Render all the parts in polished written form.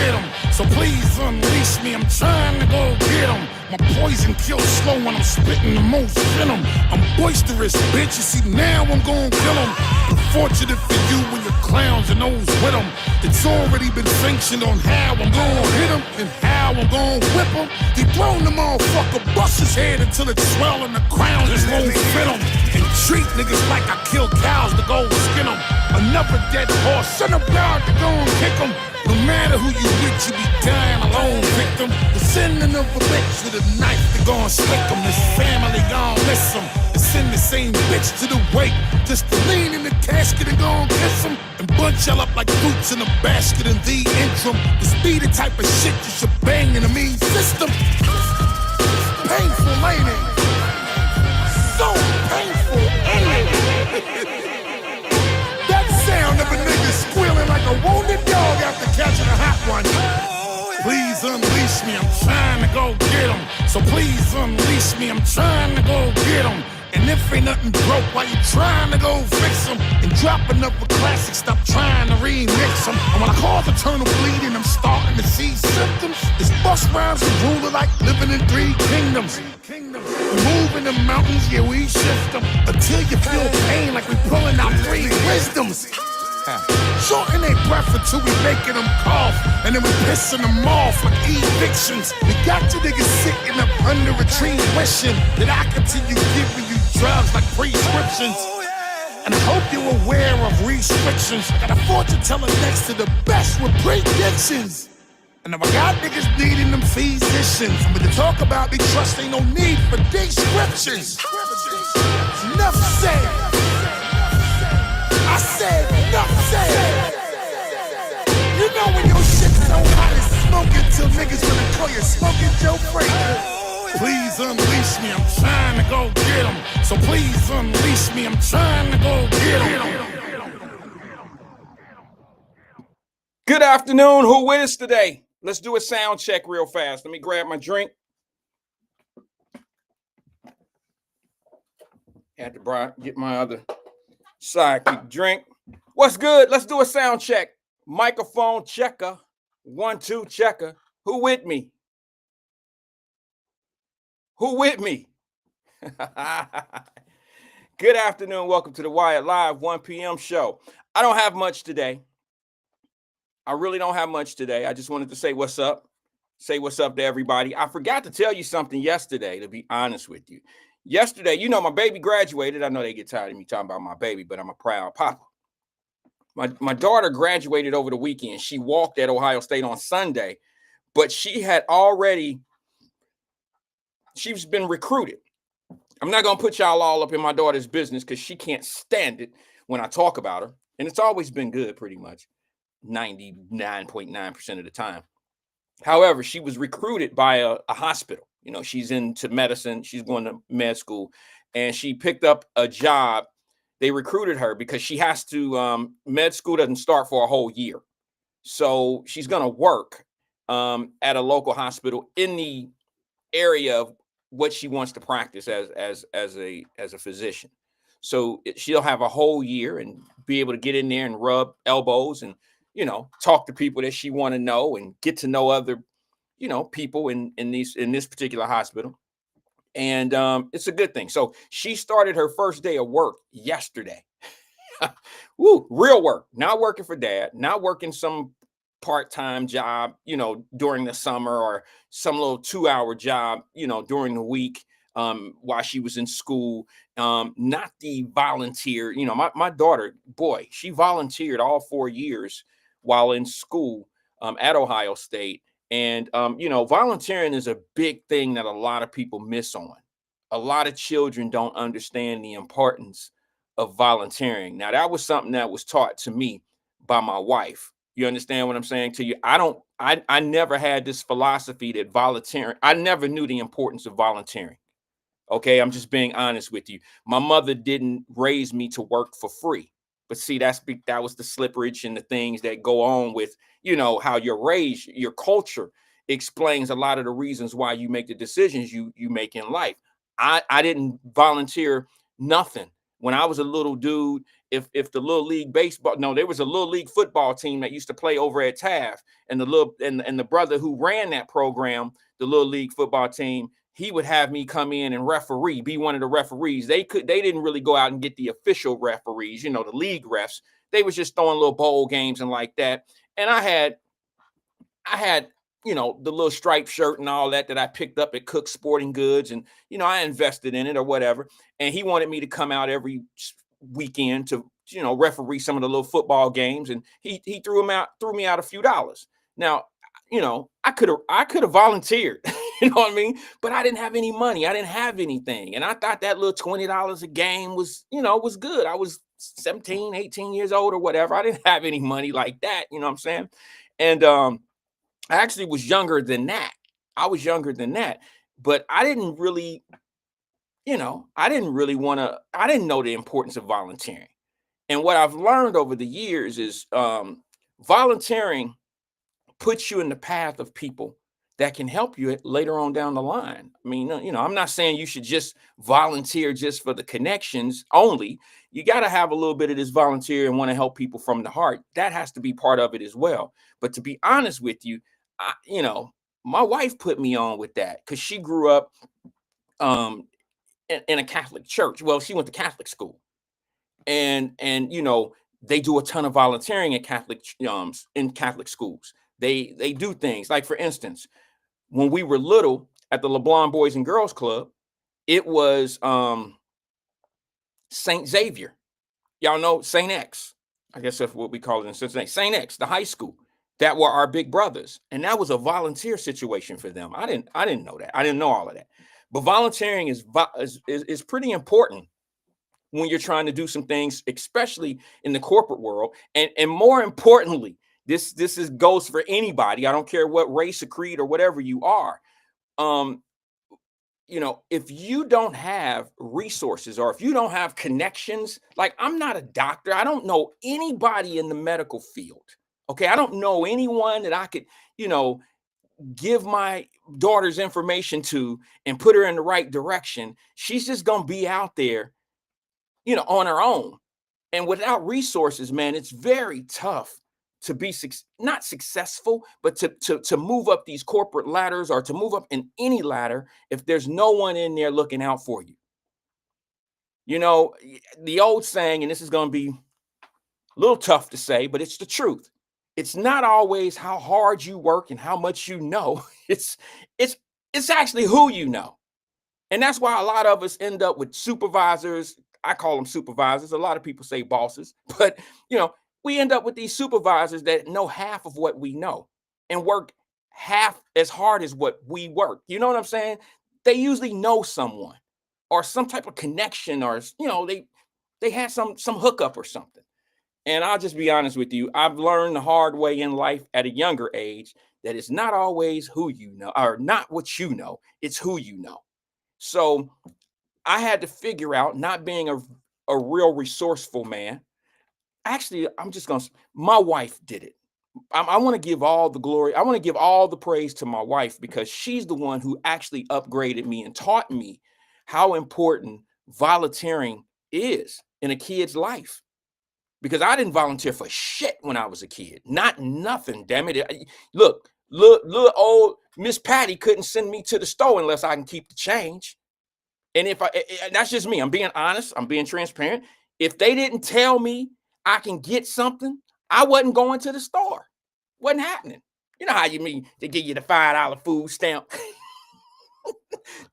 hit him. So please unleash me, I'm trying to go get him. My poison kills slow when I'm spitting the most venom. I'm boisterous, bitch, you see now I'm gonna kill him. Unfortunate for you when your clowns and those with him. It's already been sanctioned on how I'm gonna hit him and how I'm gonna whip him. Dethrone the motherfucker, bust his head until it's swelling, the crown just won't fit him. And treat niggas like I kill cows to go skin them. Another dead horse, son of God to go and kick him. No matter who you with, you be dying alone, victim. The sending of a bitch with a knife to go and slick him. This family gon' miss him. To send the same bitch to the wake, just to lean in the casket and go and kiss him. And bunch y'all up like fruits in a basket in the interim. This be the type of shit you should bang in the mean system. Painful, ain't it? So painful, ain't it? That sound of a nigga squealing like a wounded dog after catching a hot one. Please unleash me, I'm trying to go get him. So please unleash me, I'm trying to go get him. And if ain't nothing broke, why you trying to go fix them? And dropping up a classic, stop trying to remix them. And when I cause eternal bleeding, I'm starting to see symptoms. This bus rhymes a ruler like living in 3 kingdoms. Moving the mountains, yeah, we shift them. Until you feel pain like we pulling out 3 wisdoms. Shorten their breath until we making them cough. And then we pissing them off like evictions. We got you niggas sitting up under a tree wishing that I continue giving you drugs like prescriptions. And I hope you're aware of restrictions. Got a fortune teller next to the best with predictions. And now I got niggas needing them physicians. But to talk about me trust ain't no need for descriptions. Enough said. I said, enough said. You know when your shit's so hot it's smoking till niggas wanna call you Smoking Joe Frazier. Please unleash me, I'm trying to go get him. So please unleash me, I'm trying to go get him. Good afternoon, who is today? Let's do a sound check real fast. Let me grab my drink. Had to get my other sidekick drink. What's good? Let's do a sound check. Microphone checker. 1, 2 checker. Who with me? Who with me? Good afternoon. Welcome to the Wyatt Live 1 p.m. show. I don't have much today. I really don't have much today. I just wanted to say what's up. Say what's up to everybody. I forgot to tell you something yesterday, to be honest with you. Yesterday, you know, my baby graduated. I know they get tired of me talking about my baby, but I'm a proud papa. My daughter graduated over the weekend. She walked at Ohio State on Sunday, but she's been recruited. I'm not going to put y'all all up in my daughter's business because she can't stand it when I talk about her. And it's always been good, pretty much 99.9% of the time. However, she was recruited by a hospital. You know, she's into medicine. She's going to med school, and she picked up a job. They recruited her because she has to, med school doesn't start for a whole year. So she's going to work at a local hospital in the area of what she wants to practice as a physician. So she'll have a whole year and be able to get in there and rub elbows and, you know, talk to people that she want to know and get to know other, you know, people in this particular hospital. And it's a good thing. So she started her first day of work yesterday. Woo, real work, not working for dad, not working some part-time job, you know, during the summer or some little 2-hour job, you know, during the week while she was in school. Not the volunteer, you know, my daughter, boy, she volunteered all 4 years while in school at Ohio State. And, you know, volunteering is a big thing that a lot of people miss on. A lot of children don't understand the importance of volunteering. Now, that was something that was taught to me by my wife. You understand what I'm saying to you? I never had this philosophy that volunteering, I never knew the importance of volunteering. Okay, I'm just being honest with you. My mother didn't raise me to work for free. But see, that was the slipperage and the things that go on with, you know, how you're raised. Your culture explains a lot of the reasons why you make the decisions you make in life. I didn't volunteer nothing. When I was a little dude if the little league baseball, no, there was a little league football team that used to play over at Taft, and the brother who ran that program, the little league football team, he would have me come in and referee, be one of the referees. They didn't really go out and get the official referees, the league refs. They was just throwing little bowl games and like that. And I had the little striped shirt and all that I picked up at Cook's Sporting Goods, and I invested in it or whatever. And he wanted me to come out every weekend to referee some of the little football games, and he threw me out a few dollars. Now, I could have volunteered, you know what I mean? But I didn't have any money. I didn't have anything. And I thought that little $20 a game was, was good. I was 17, 18 years old or whatever. I didn't have any money like that, you know what I'm saying? And I actually was younger than that. But I didn't really, I didn't know the importance of volunteering. And what I've learned over the years is volunteering puts you in the path of people that can help you later on down the line. I mean, I'm not saying you should just volunteer just for the connections only. You got to have a little bit of this volunteer and want to help people from the heart. That has to be part of it as well. But to be honest with you, my wife put me on with that because she grew up in a Catholic church. Well, she went to Catholic school, and they do a ton of volunteering in Catholic schools. They do things like, for instance, when we were little at the LeBlanc Boys and Girls Club, it was St. Xavier. Y'all know St. X. I guess that's what we call it in Cincinnati. St. X, the high school. That were our big brothers. And that was a volunteer situation for them. I didn't know that. I didn't know all of that. But volunteering is pretty important when you're trying to do some things, especially in the corporate world. And more importantly, this goes for anybody. I don't care what race or creed or whatever you are. If you don't have resources or if you don't have connections, like, I'm not a doctor. I don't know anybody in the medical field. Okay. I don't know anyone that I could, give my daughter's information to and put her in the right direction. She's just going to be out there, on her own. And without resources, man, it's very tough to be not successful, but to move up these corporate ladders or to move up in any ladder if there's no one in there looking out for you. The old saying, and this is going to be a little tough to say, but it's the truth. It's not always how hard you work and how much you know. It's actually who you know. And that's why a lot of us end up with supervisors. I call them supervisors. A lot of people say bosses, but we end up with these supervisors that know half of what we know and work half as hard as what we work. You know what I'm saying? They usually know someone or some type of connection, or they had some hookup or something. And I'll just be honest with you. I've learned the hard way in life at a younger age that it's not always who you know, or not what you know. It's who you know. So I had to figure out, not being a real resourceful man. Actually, my wife did it. I want to give all the glory. I want to give all the praise to my wife because she's the one who actually upgraded me and taught me how important volunteering is in a kid's life. Because I didn't volunteer for shit when I was a kid. Not nothing, damn it. Look, old Miss Patty couldn't send me to the store unless I can keep the change. And that's just me. I'm being honest. I'm being transparent. If they didn't tell me I can get something, I wasn't going to the store. Wasn't happening. You know how you mean they give you the $5 food stamp,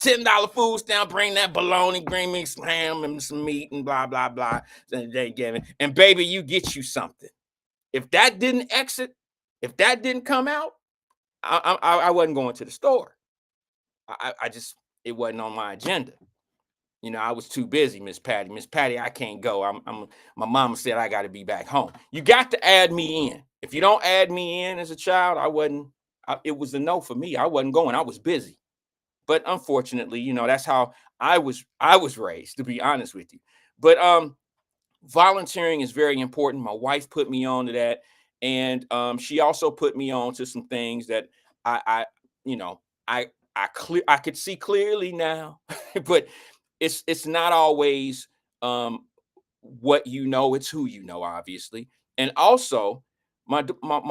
$10 food stamp, bring that bologna, bring me some ham and some meat and blah, blah, blah. And baby, you get you something. If that didn't exit, if that didn't come out, I wasn't going to the store. It wasn't on my agenda. I was too busy, Miss Patty. Miss Patty, I can't go. My mama said I got to be back home. You got to add me in. If you don't add me in as a child, it was a no for me. I wasn't going. I was busy. But unfortunately, that's how I was raised, to be honest with you. But volunteering is very important. My wife put me on to that. And she also put me on to some things that I could see clearly now, but it's not always what you know, it's who you know, obviously. And also, my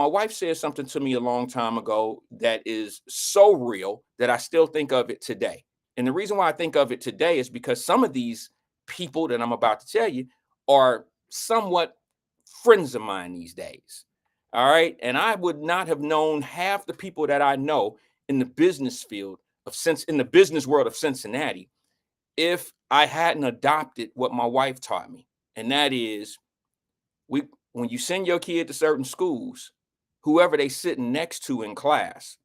wife said something to me a long time ago that is so real that I still think of it today. And the reason why I think of it today is because some of these people that I'm about to tell you are somewhat friends of mine these days. All right. And I would not have known half the people that I know in the business field of sense in the business world of Cincinnati if I hadn't adopted what my wife taught me. And that is we when you send your kid to certain schools, whoever they sitting next to in class,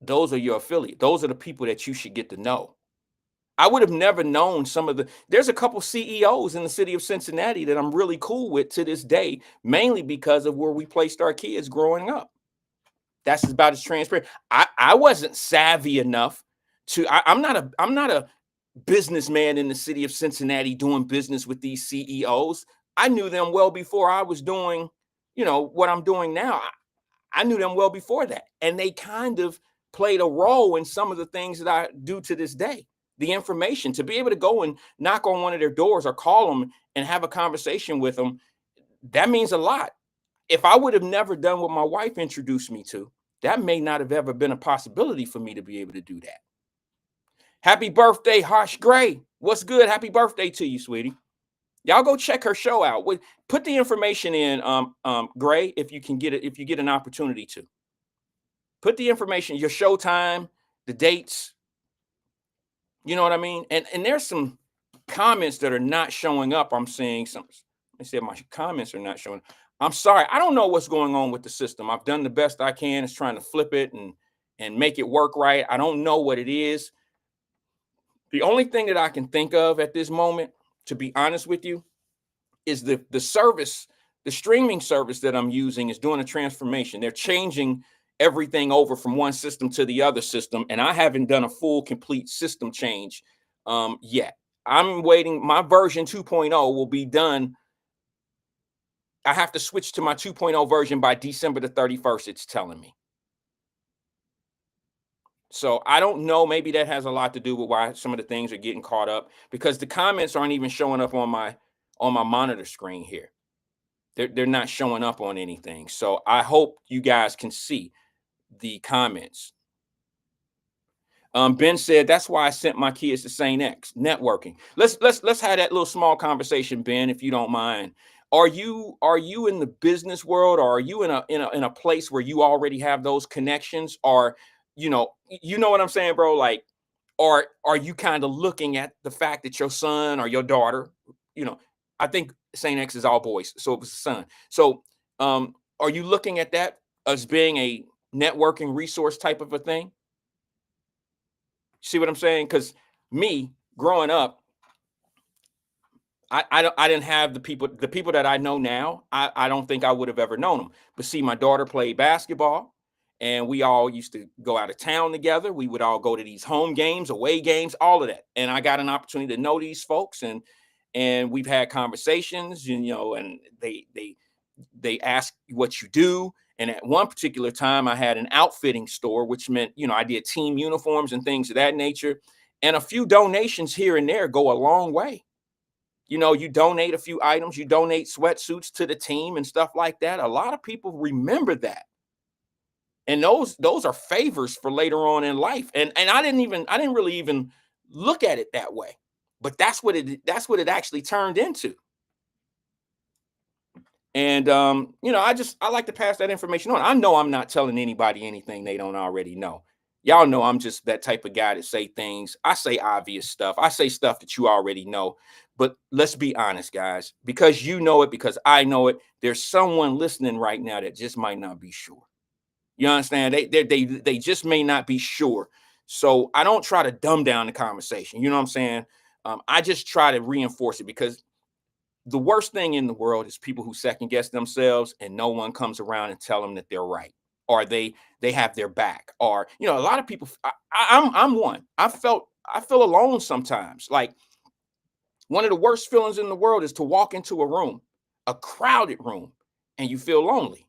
those are your affiliate. Those are the people that you should get to know. I would have never known there's a couple CEOs in the city of Cincinnati that I'm really cool with to this day, mainly because of where we placed our kids growing up. That's about as transparent. I wasn't savvy enough I'm not a businessman in the city of Cincinnati doing business with these CEOs. I knew them well before I was doing, what I'm doing now. I knew them well before that. And they kind of played a role in some of the things that I do to this day. The information to be able to go and knock on one of their doors or call them and have a conversation with them, that means a lot. If I would have never done what my wife introduced me to, that may not have ever been a possibility for me to be able to do that. Happy birthday, Harsh Gray. What's good? Happy birthday to you, sweetie. Y'all go check her show out. Put the information in, Gray, if you can get it, if you get an opportunity to. Put the information, your show time, the dates. You know what I mean? And there's some comments that are not showing up. I'm seeing some. Let me see if my comments are not showing. I'm sorry. I don't know what's going on with the system. I've done the best I can. It's trying to flip it and make it work right. I don't know what it is. The only thing that I can think of at this moment, to be honest with you, is the service, the streaming service that I'm using is doing a transformation. They're changing everything over from one system to the other system, and I haven't done a full, complete system change yet. I'm waiting. My version 2.0 will be done. I have to switch to my 2.0 version by December the 31st, it's telling me. So I don't know. Maybe that has a lot to do with why some of the things are getting caught up, because the comments aren't even showing up on my monitor screen here. They're not showing up on anything. So I hope you guys can see the comments. Ben said that's why I sent my kids to St. X networking. Let's have that little small conversation, Ben, if you don't mind. Are you in the business world, or are you in a place where you already have those connections, or you know what I'm saying, bro? Like, or are you kind of looking at the fact that your son or your daughter, I think St. X is all boys, so it was a son. So, are you looking at that as being a networking resource type of a thing? See what I'm saying? Because me growing up, I didn't have the people that I know now. I don't think I would have ever known them. But see, my daughter played basketball, and we all used to go out of town together. We would all go to these home games, away games, all of that. And I got an opportunity to know these folks, and we've had conversations, and they ask what you do. And at one particular time, I had an outfitting store, which meant, I did team uniforms and things of that nature. And a few donations here and there go a long way. You donate a few items, you donate sweatsuits to the team and stuff like that. A lot of people remember that. And those are favors for later on in life. And I didn't really even look at it that way. But that's what it actually turned into. And I like to pass that information on. I know I'm not telling anybody anything they don't already know. Y'all know I'm just that type of guy that say things. I say obvious stuff. I say stuff that you already know. But let's be honest, guys, because you know it, because I know it, there's someone listening right now that just might not be sure. You understand? They just may not be sure. So I don't try to dumb down the conversation. You know what I'm saying? I just try to reinforce it, because the worst thing in the world is people who second guess themselves and no one comes around and tell them that they're right, or they have their back, or a lot of people. I'm one. I feel alone sometimes. Like, one of the worst feelings in the world is to walk into a room, a crowded room, and you feel lonely.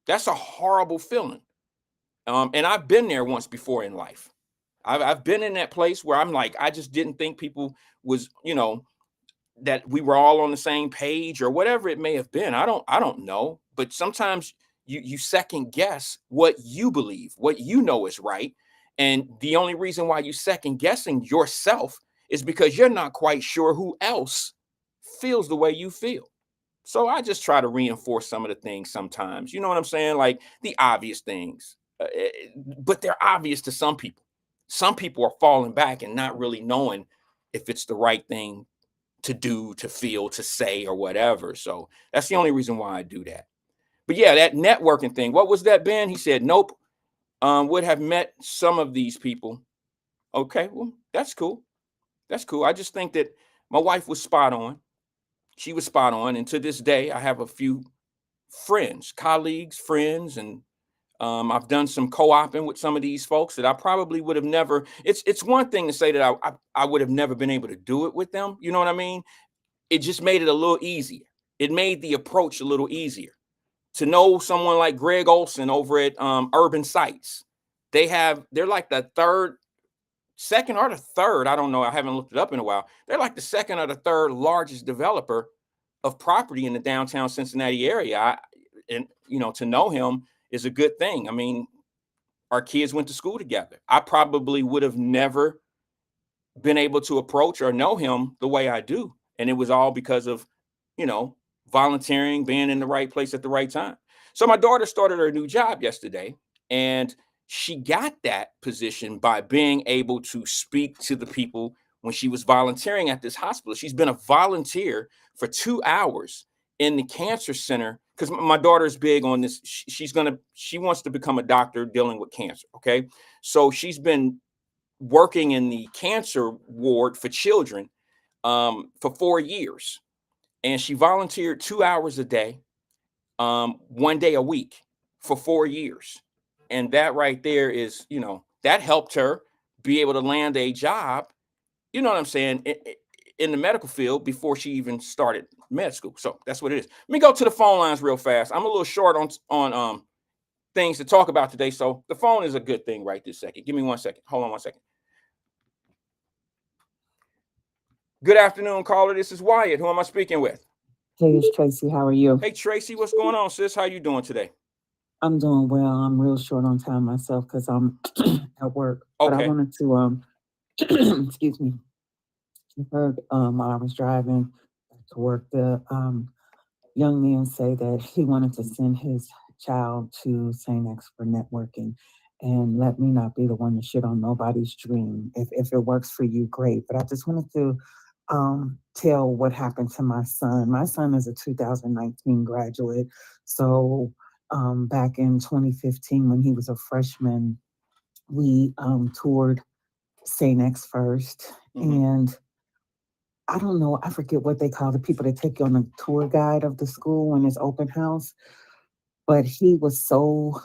That's a horrible feeling. And I've been there once before in life. I've been in that place where I'm like, I just didn't think people was, that we were all on the same page or whatever it may have been. I don't know. But sometimes you second guess what you believe, what you know is right. And the only reason why you second guessing yourself is because you're not quite sure who else feels the way you feel. So I just try to reinforce some of the things sometimes. You know what I'm saying? Like the obvious things. But they're obvious to some people. Some people are falling back and not really knowing if it's the right thing to do, to feel, to say, or whatever. So that's the only reason why I do that. But yeah, that networking thing. What was that, Ben? He said, nope. Would have met some of these people. Okay, well, that's cool. That's cool. I just think that my wife was spot on. She was spot on. And to this day, I have a few friends, colleagues, friends, and I've done some co-oping with some of these folks that I probably would have never. It's one thing to say that I would have never been able to do it with them. You know what I mean? It just made it a little easier. It made the approach a little easier. To know someone like Greg Olson over at Urban Sites, they're like the second or the third. I don't know. I haven't looked it up in a while. They're like the second or the third largest developer of property in the downtown Cincinnati area. And to know him is a good thing. I mean, our kids went to school together. I probably would have never been able to approach or know him the way I do. And it was all because of, you know, volunteering, being in the right place at the right time. So my daughter started her new job yesterday, and she got that position by being able to speak to the people when she was volunteering at this hospital. She's been a volunteer for 2 hours in the cancer center because my daughter's big on this. She wants to become a doctor dealing with cancer. Okay. So she's been working in the cancer ward for children for 4 years. And she volunteered 2 hours a day, 1 day a week for 4 years. And that right there is, that helped her be able to land a job, you know what I'm saying, in the medical field before she even started med school. So that's what it is. Let me go to the phone lines real fast. I'm a little short on things to talk about today. So the phone is a good thing right this second. Give me 1 second. Hold on 1 second. Good afternoon, caller. This is Wyatt. Who am I speaking with? Hey, it's Tracy. How are you? Hey, Tracy. What's going on, sis? How you doing today? I'm doing well. I'm real short on time myself because I'm at work. But I Okay. wanted to excuse me. I heard while I was driving to work, the young man say that he wanted to send his child to St. X for networking. And let me not be the one to shit on nobody's dream. If it works for you, great. But I just wanted to tell what happened to my son. My son is a 2019 graduate. So back in 2015, when he was a freshman, we toured St. X first. And I don't know, I forget what they call the people that take you on the tour guide of the school when it's open house. But he was so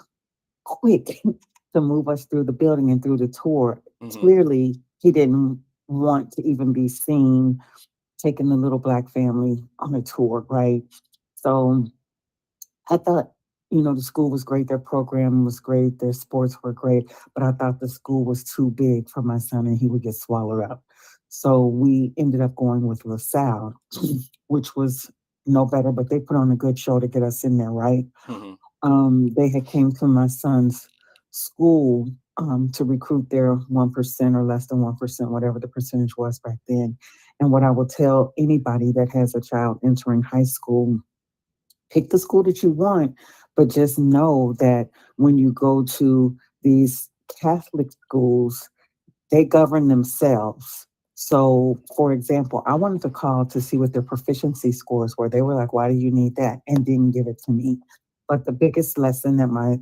quick to move us through the building and through the tour. Clearly, he didn't want to even be seen taking the little Black family on a tour, right? So I thought, the school was great, their program was great, their sports were great, but I thought the school was too big for my son and he would get swallowed up. So we ended up going with LaSalle, which was no better, but they put on a good show to get us in there, right? They had came to my son's school to recruit their 1% or less than 1%, whatever the percentage was back then. And what I will tell anybody that has a child entering high school, pick the school that you want, but just know that when you go to these Catholic schools, they govern themselves. So, for example, I wanted to call to see what their proficiency scores were. They were like, why do you need that? And didn't give it to me. But the biggest lesson that my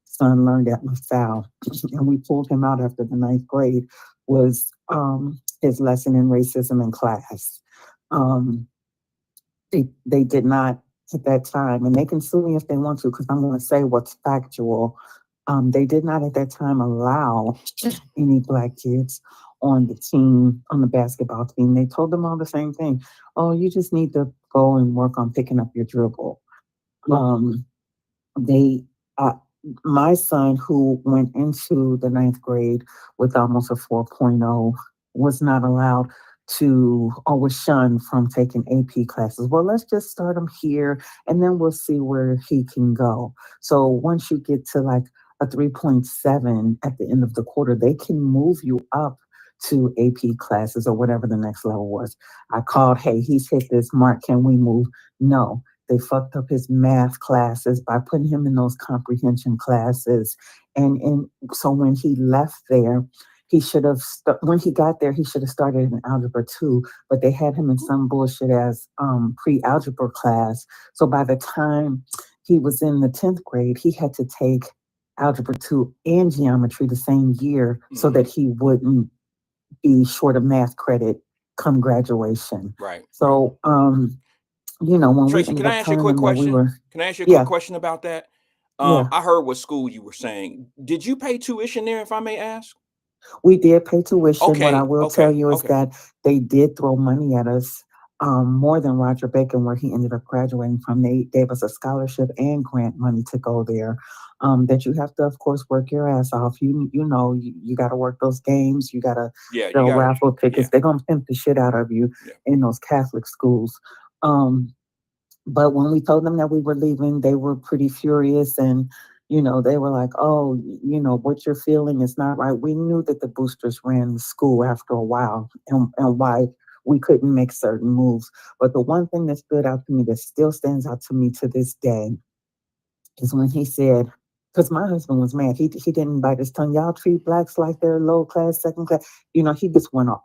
son learned at LaSalle, and we pulled him out after the ninth grade, was his lesson in racism in class. They did not at that time, and they can sue me if they want to, because I'm going to say what's factual. They did not at that time allow any Black kids on the team, on the basketball team. They told them all the same thing. Oh, you just need to go and work on picking up your dribble. They, my son, who went into the ninth grade with almost a 4.0, was not allowed to or was shunned from taking AP classes. Well, let's just start him here and then we'll see where he can go. So once you get to like a 3.7 at the end of the quarter, they can move you up to AP classes or whatever the next level was. I called, hey, he's hit this mark. Can we move? No. They fucked up his math classes by putting him in those comprehension classes. And so when he left there, he should have, when he got there, he should have started in algebra 2, but they had him in some bullshit as pre-algebra class. So by the time he was in the 10th grade, he had to take algebra 2 and geometry the same year so that he wouldn't be short of math credit come graduation. Right. So, when we Tracy, ended can I up ask you a telling quick them that we question? were, Can I ask you a quick yeah, question about that? yeah, I heard what school you were saying. Did you pay tuition there, if I may ask? we did pay tuition. What I Okay, will tell okay, you is okay. that they did throw money at us, more than Roger Bacon, where he ended up graduating from. They gave us a scholarship and grant money to go there. That you have to, of course, work your ass off. You got to work those games. You got to Yeah, you sell got it. raffle tickets. Yeah, They're gonna pimp the shit out of you yeah. in those Catholic schools. Um, But when we told them that we were leaving, they were pretty furious and they were like, oh, what you're feeling is not right. We knew that the boosters ran the school after a while and why we couldn't make certain moves. But the one thing that stood out to me that still stands out to me to this day is when he said, because my husband was mad. He didn't bite his tongue. Y'all treat blacks like they're low class, second class. He just went off.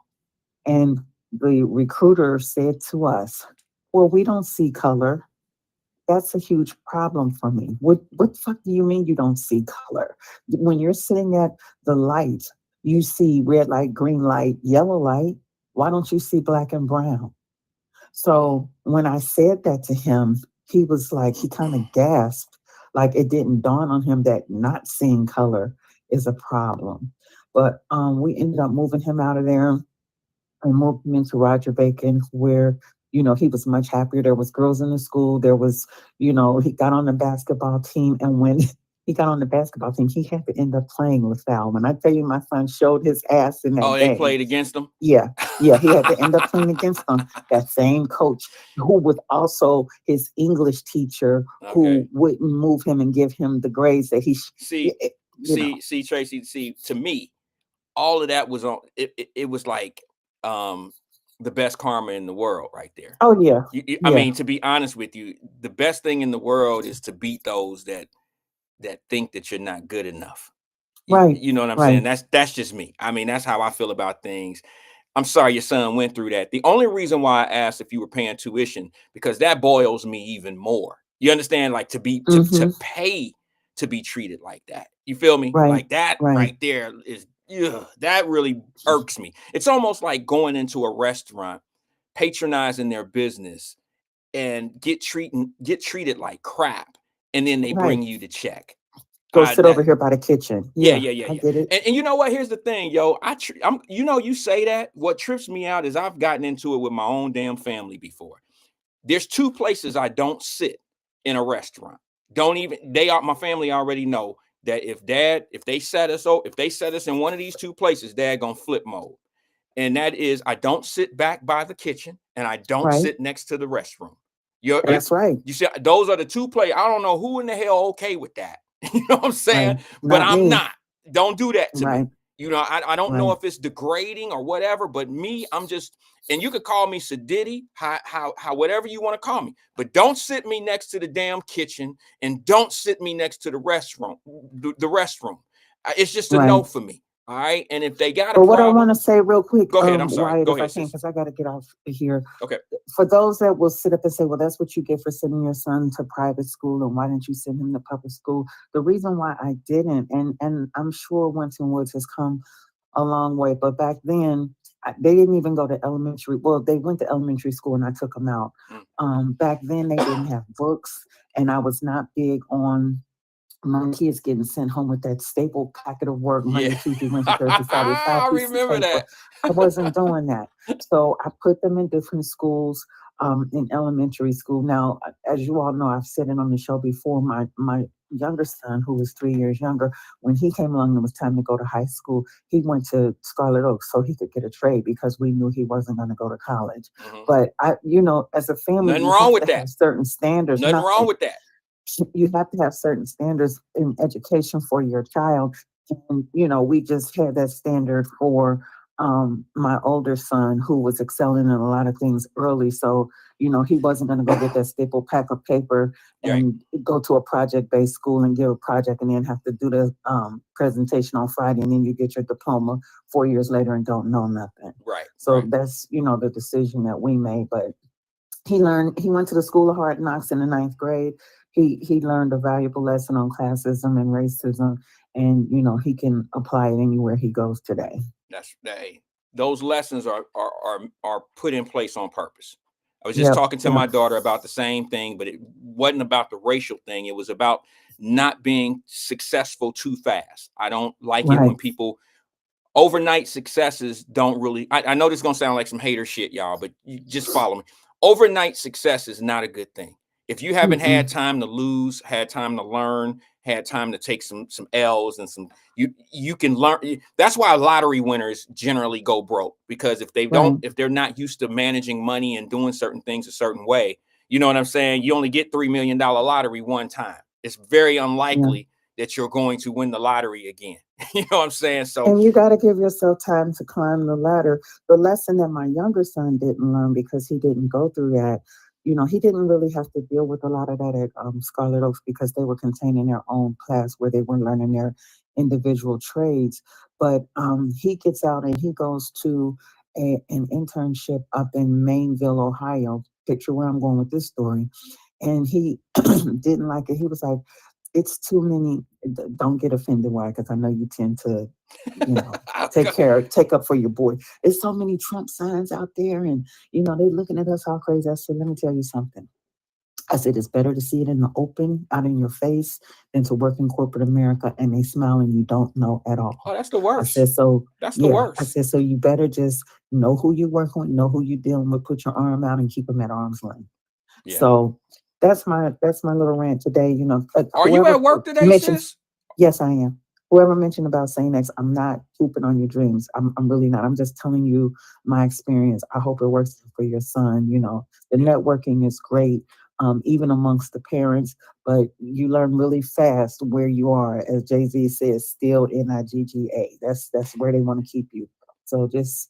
And the recruiter said to us, well, we don't see color. That's a huge problem for me. What the fuck do you mean you don't see color? When you're sitting at the light, you see red light, green light, yellow light. Why don't you see black and brown? So when I said that to him, he was like, he kind of gasped, like it didn't dawn on him that not seeing color is a problem. But we ended up moving him out of there and moved him into Roger Bacon, where he was much happier. There was girls in the school. There was, he got on the basketball team, and when he got on the basketball team, he had to end up playing LaSalle. When I tell you, my son showed his ass in Oh, that they game. played against them? Yeah, yeah, he had to end up playing against them. That same coach, who was also his English teacher, Okay. who wouldn't move him and give him the grades that he. See, You know. see, Tracy, see, to me, all of that was on it was like the best karma in the world right there. Oh yeah, I yeah, mean, to be honest with you, the best thing in the world is to beat those that think that you're not good enough. right, You know what I'm saying? right. That's just me. I mean, that's how I feel about things. I'm sorry your son went through that. The only reason why I asked if you were paying tuition, because that boils me even more. You understand? Like to Mm-hmm. pay to be treated like that. You feel me? Right, Like that right, right there is, that really irks me. It's almost like going into a restaurant, patronizing their business, and get treated like crap, and then they right. bring you the check. Go sit over That here by the kitchen. Yeah, Yeah, yeah, yeah, I yeah. get it. And you know what? Here's the thing, yo. I'm you say that. What trips me out is I've gotten into it with my own damn family before. There's two places I don't sit in a restaurant. Don't even my family already know that if they set us in one of these two places, dad gonna flip mode. And that is, I don't sit back by the kitchen and I don't Right. sit next to the restroom. You That's right. you see, those are the two places. I don't know who in the hell okay with that. You know what I'm Right. saying? But Not I'm me. not. Don't do that to me. Right. I don't know Right. if it's degrading or whatever, but me, I'm just, and you could call me Sadiddy, how whatever you want to call me, but don't sit me next to the damn kitchen and don't sit me next to the restroom. The restroom. It's just a Right. no for me. All right. And if they got a But what I want problem, to say real quick, go ahead. I'm sorry. Wyatt, Go if I ahead, can, sis. because I got to get off here. Okay. For those that will sit up and say, well, that's what you get for sending your son to private school, and why didn't you send him to public school? The reason why I didn't, and I'm sure Winton Woods has come a long way, but back then, they didn't even go to elementary. Well, they went to elementary school and I took them out. Back then, they didn't have books, and I was not big on my kids getting sent home with that staple packet of work Monday, Yeah. Tuesday, Wednesday, Thursday, Friday, I 5 pieces of remember paper. that. I wasn't doing that. So I put them in different schools, in elementary school. Now, as you all know, I've said it on the show before, my younger son, who was 3 years younger, when he came along and it was time to go to high school, he went to Scarlet Oaks so he could get a trade because we knew he wasn't going to go to college. But as a family, Nothing you wrong have with to that. have certain standards. Nothing wrong Nothing. with that. You have to have certain standards in education for your child. And, we just had that standard for my older son, who was excelling in a lot of things early. So, he wasn't going to go get that staple pack of paper Right. and go to a project-based school and give a project and then have to do the presentation on Friday, and then you get your diploma 4 years later and don't know nothing. Right. So right. that's, the decision that we made. But he went to the School of Hard Knocks in the ninth grade. He learned a valuable lesson on classism and racism, and he can apply it anywhere he goes today. Those lessons are put in place on purpose. I was just talking to my daughter about the same thing, but it wasn't about the racial thing. It was about not being successful too fast. I don't like it when people overnight successes don't really. I know this is gonna sound like some hater shit, y'all, but you just follow me. Overnight success is not a good thing. If you haven't had time to lose, had time to learn, had time to take some L's and you can learn. That's why lottery winners generally go broke, because if they're not used to managing money and doing certain things a certain way, you know what I'm saying? You only get $3 million lottery one time. It's very unlikely that you're going to win the lottery again. You know what I'm saying? So, and you got to give yourself time to climb the ladder. The lesson that my younger son didn't learn, because he didn't go through that, he didn't really have to deal with a lot of that at Scarlet Oaks, because they were contained in their own class where they were learning their individual trades. But he gets out and he goes to an internship up in Mainville, Ohio. Picture where I'm going with this story. And he didn't like it. He was like, it's too many. Don't get offended, why? Because I know you tend to, take up for your boy. There's so many Trump signs out there, and they're looking at us all crazy. I said, let me tell you something. I said, it's better to see it in the open, out in your face, than to work in corporate America and they smile and you don't know at all. Oh, that's the worst. I said, so that's the worst. I said, so you better just know who you're working with, know who you're dealing with, put your arm out and keep them at arm's length. Yeah. So that's my little rant today. Are you at work today, sis? Yes, I am. Whoever mentioned about saying X, I'm not pooping on your dreams. I'm really not. I'm just telling you my experience. I hope it works for your son. The networking is great, even amongst the parents, but you learn really fast where you are. As Jay-Z says, still NIGGA. That's where they want to keep you. So just,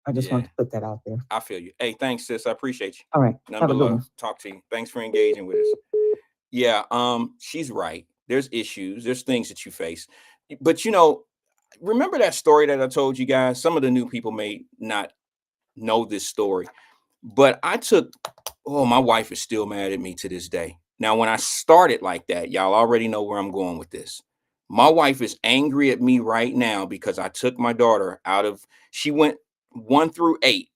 I just want to put that out there. I feel you. Hey, thanks, sis. I appreciate you. All right. Have a good one. Talk to you. Thanks for engaging with us. Yeah, she's right. There's issues. There's things that you face. But, remember that story that I told you guys? Some of the new people may not know this story. But my wife is still mad at me to this day. Now, when I started like that, y'all already know where I'm going with this. My wife is angry at me right now because I took my daughter she went 1 through 8.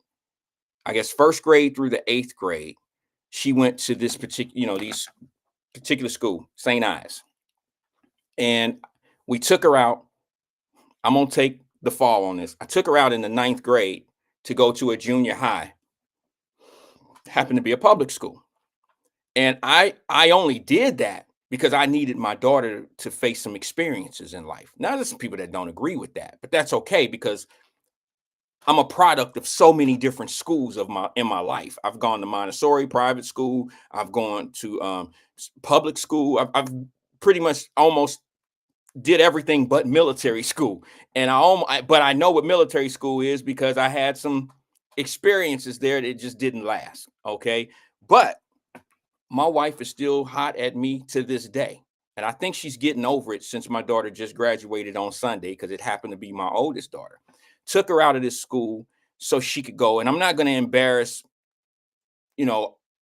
I guess 1st grade through the 8th grade. She went to this these particular school, St. Ives. And we took her out. I'm going to take the fall on this. I took her out in the 9th grade to go to a junior high. Happened to be a public school. And I only did that because I needed my daughter to face some experiences in life. Now, there's some people that don't agree with that, but that's okay, because I'm a product of so many different schools in my life. I've gone to Montessori private school. I've gone to public school. I've pretty much almost did everything but military school. And but I know what military school is because I had some experiences there that just didn't last. Okay. But my wife is still hot at me to this day. And I think she's getting over it since my daughter just graduated on Sunday, because it happened to be my oldest daughter. Took her out of this school so she could go. And I'm not going to embarrass,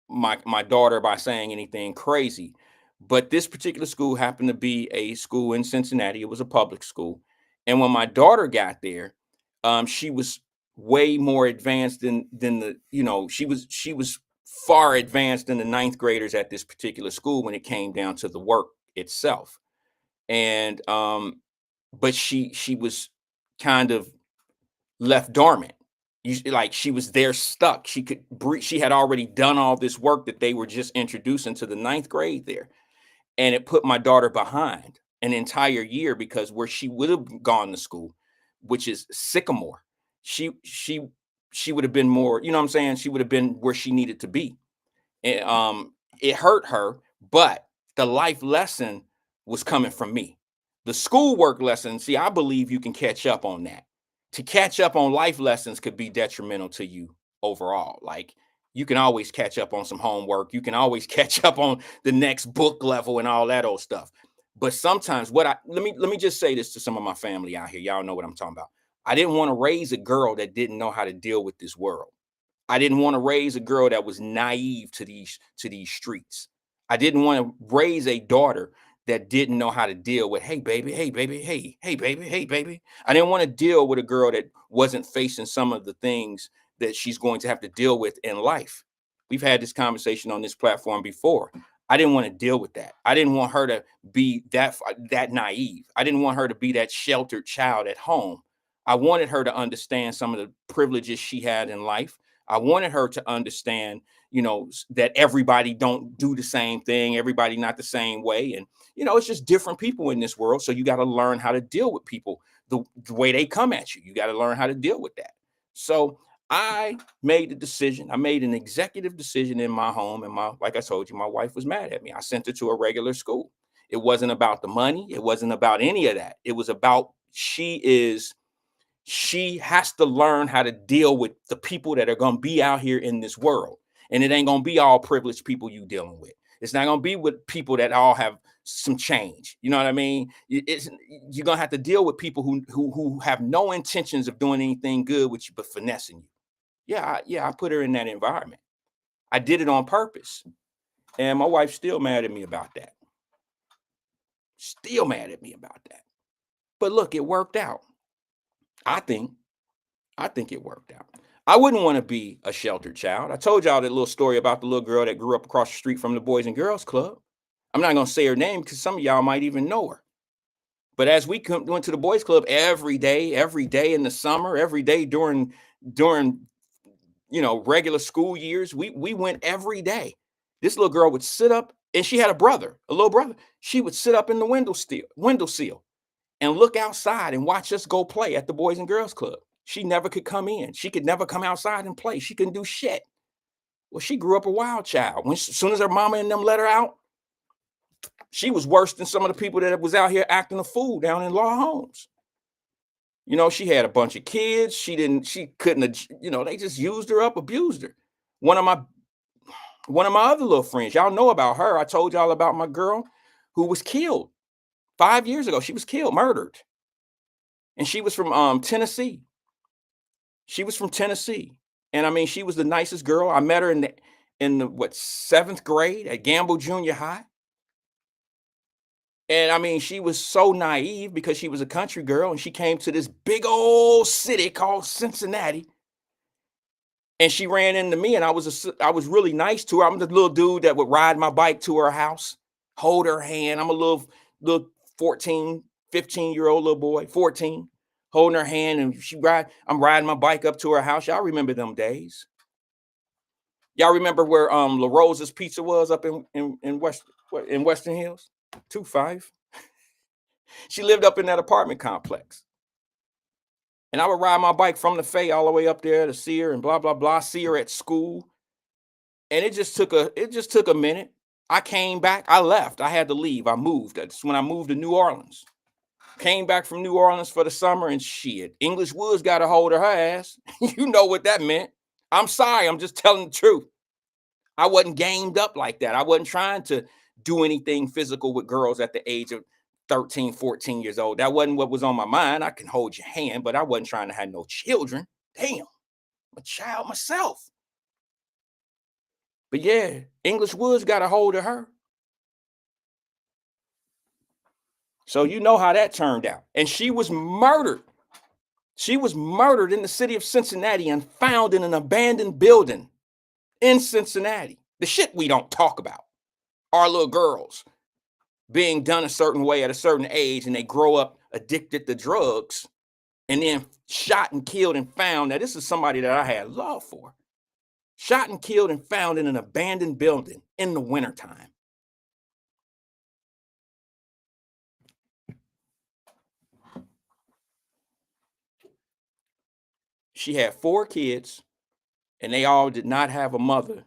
my daughter by saying anything crazy. But this particular school happened to be a school in Cincinnati. It was a public school. And when my daughter got there, she was way more advanced than she was far advanced than the 9th graders at this particular school when it came down to the work itself. And but she was kind of left dormant. She was there stuck. She could breathe. She had already done all this work that they were just introducing to the 9th grade there. and it put my daughter behind an entire year because where she would have gone to school, which is Sycamore, she she she would have been more, you know what I'm saying? She would have been where she needed to be. And it hurt her, but the life lesson was coming from me. The schoolwork lesson, see, I believe you can catch up on that. To catch up on life lessons could be detrimental to you overall. Like you can always catch up on some homework. You can always catch up on the next book level and all that old stuff. But sometimes let me just say this to some of my family out here. Y'all know what I'm talking about. I didn't want to raise a girl that didn't know how to deal with this world. I didn't want to raise a girl that was naive to these streets. I didn't want to raise a daughter that didn't know how to deal with, hey baby, hey baby, hey baby, hey baby. I didn't want to deal with a girl that wasn't facing some of the things that she's going to have to deal with in life. We've had this conversation on this platform before. I didn't want to deal with that. I didn't want her to be that naive. I didn't want her to be that sheltered child at home. I wanted her to understand some of the privileges she had in life. I wanted her to understand, that everybody don't do the same thing, everybody not the same way. And, it's just different people in this world. So you got to learn how to deal with people the way they come at you. You got to learn how to deal with that. So I made the decision. I made an executive decision in my home. And like I told you, my wife was mad at me. I sent her to a regular school. It wasn't about the money. It wasn't about any of that. It was about she has to learn how to deal with the people that are going to be out here in this world. And it ain't going to be all privileged people you dealing with. It's not going to be with people that all have some change. You know what I mean? You're going to have to deal with people who have no intentions of doing anything good with you, but finessing you. I put her in that environment. I did it on purpose. And my wife's still mad at me about that. Still mad at me about that. But look, it worked out. I think it worked out. I wouldn't want to be a sheltered child. I told y'all that little story about the little girl that grew up across the street from the Boys and Girls Club. I'm not going to say her name because some of y'all might even know her. But as we went to the Boys Club every day in the summer, every day during regular school years, we went every day. This little girl would sit up, and she had a little brother. She would sit up in the window sill and look outside and watch us go play at the Boys and Girls Club. She never could come in. She could never come outside and play. She couldn't do shit. Well, she grew up a wild child. As soon as her mama and them let her out, she was worse than some of the people that was out here acting a fool down in Law Homes. She had a bunch of kids. She couldn't, they just used her up, abused her. One of my other little friends, y'all know about her. I told y'all about my girl who was killed 5 years ago. She was killed, murdered. And she was from Tennessee. She was from Tennessee. And I mean, she was the nicest girl. I met her in the 7th grade at Gamble Junior High. And I mean, she was so naive because she was a country girl and she came to this big old city called Cincinnati. And she ran into me and I was really nice to her. I'm the little dude that would ride my bike to her house, hold her hand. I'm a little 14, 15-year-old little boy, 14, holding her hand, and I'm riding my bike up to her house. Y'all remember them days? Y'all remember where La Rosa's Pizza was up in Western Hills? 25. She lived up in that apartment complex. And I would ride my bike from the Fay all the way up there to see her and blah, blah, blah, see her at school. And it just took a minute. I came back. I left. I had to leave. I moved. That's when I moved to New Orleans. Came back from New Orleans for the summer and shit. English Woods got a hold of her ass. You know what that meant. I'm sorry. I'm just telling the truth. I wasn't gamed up like that. I wasn't trying to do anything physical with girls at the age of 13, 14 years old. That wasn't what was on my mind. I can hold your hand, but I wasn't trying to have no children. Damn, I'm a child myself. But yeah, English Woods got a hold of her. So you know how that turned out. And she was murdered. She was murdered in the city of Cincinnati and found in an abandoned building in Cincinnati. The shit we don't talk about. Our little girls being done a certain way at a certain age, and they grow up addicted to drugs and then shot and killed and found. Now, this is somebody that I had love for. Shot and killed and found in an abandoned building in the wintertime. She had 4 kids, and they all did not have a mother.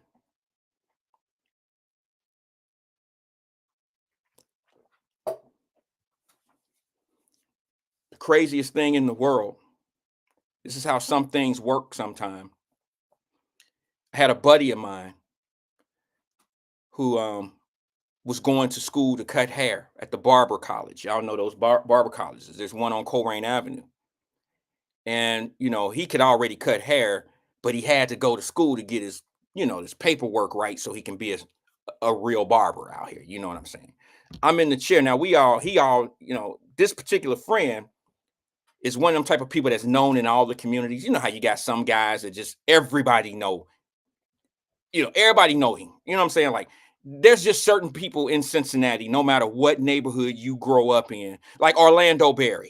The craziest thing in the world. This is how some things work sometimes. I had a buddy of mine who was going to school to cut hair at the barber college. Y'all know those barber colleges. There's one on Coleraine Avenue. And, you know, he could already cut hair, but he had to go to school to get his, you know, his paperwork right so he can be a real barber out here. You know what I'm saying? I'm in the chair. Now, you know, this particular friend is one of them type of people that's known in all the communities. You know how you got some guys that just everybody know, you know, everybody know him. You know what I'm saying? Like, there's just certain people in Cincinnati, no matter what neighborhood you grow up in, like Orlando Berry.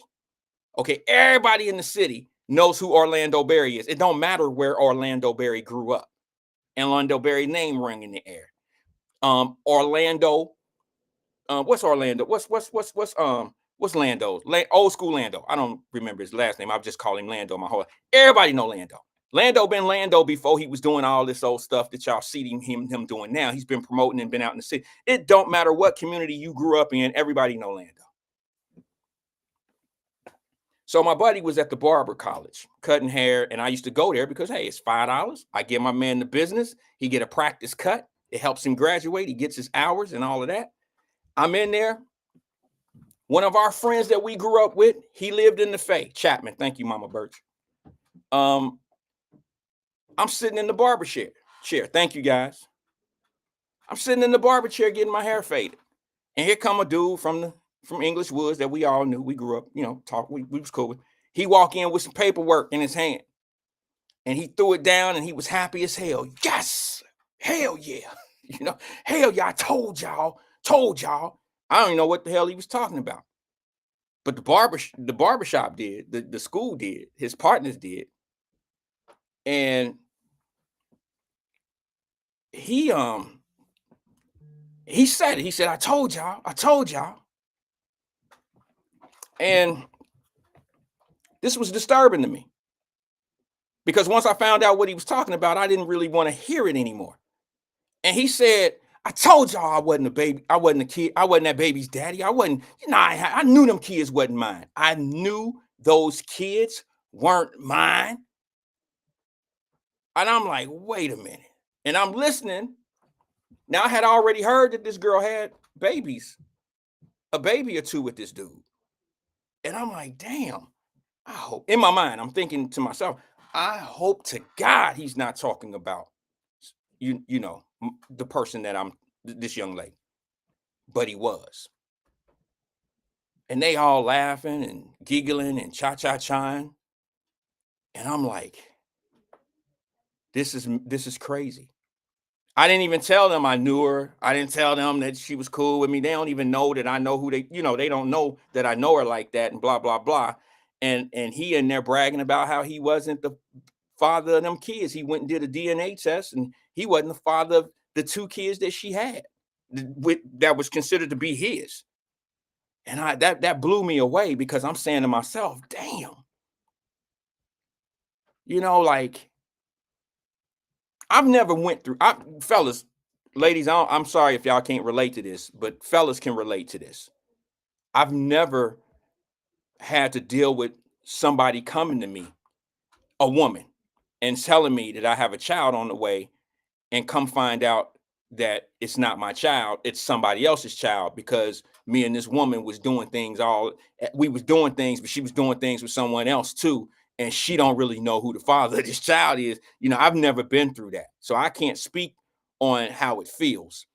Okay, everybody in the city knows who Orlando Berry is. It don't matter where Orlando Berry grew up. Orlando Berry name rang in the air. Orlando, what's Orlando? What's Lando's? Old school Lando. I don't remember his last name. I've just called him Lando my whole life. Everybody know Lando. Lando been Lando before he was doing all this old stuff that y'all see him doing now. He's been promoting and been out in the city. It don't matter what community you grew up in. Everybody know Lando. So my buddy was at the barber college cutting hair, and I used to go there because, hey, it's $5. I give my man the business. He get a practice cut. It helps him graduate. He gets his hours and all of that. I'm in there. One of our friends that we grew up with, he lived in the Fay. Chapman. Thank you, Mama Birch. I'm sitting in the barber chair. Thank you, guys. I'm sitting in the barber chair getting my hair faded. And here come a dude from English Woods that we all knew. We grew up, you know, we was cool with. He walked in with some paperwork in his hand. And he threw it down and he was happy as hell. Yes. Hell yeah. You know, hell yeah. I told y'all. I don't even know what the hell he was talking about. But the barbershop did, the school did, his partners did. And he said it. He said, I told y'all. And this was disturbing to me. Because once I found out what he was talking about, I didn't really want to hear it anymore. And he said, I told y'all I wasn't a baby. I wasn't a kid. I wasn't that baby's daddy. I wasn't, you know, I knew them kids wasn't mine. I knew those kids weren't mine. And I'm like, wait a minute. And I'm listening. Now I had already heard that this girl had babies, a baby or two with this dude. And I'm like, damn, I hope, in my mind, I'm thinking to myself, I hope to God he's not talking about, you know, the person that this young lady. But he was. And they all laughing and giggling and cha-cha-chaing. And I'm like, this is crazy. I didn't even tell them I knew her. I didn't tell them that she was cool with me. They don't even know that I know who they, you know, they don't know that I know her like that and blah, blah, blah. And he in there bragging about how he wasn't the father of them kids. He went and did a DNA test and he wasn't the father of the 2 kids that she had that was considered to be his. And that blew me away because I'm saying to myself, damn, you know, like, I've never went through, fellas, ladies, I'm sorry if y'all can't relate to this, but fellas can relate to this. I've never had to deal with somebody coming to me, a woman, and telling me that I have a child on the way and come find out that it's not my child, it's somebody else's child because me and this woman was doing things we was doing things, but she was doing things with someone else too. And she don't really know who the father of this child is. You know, I've never been through that. So I can't speak on how it feels.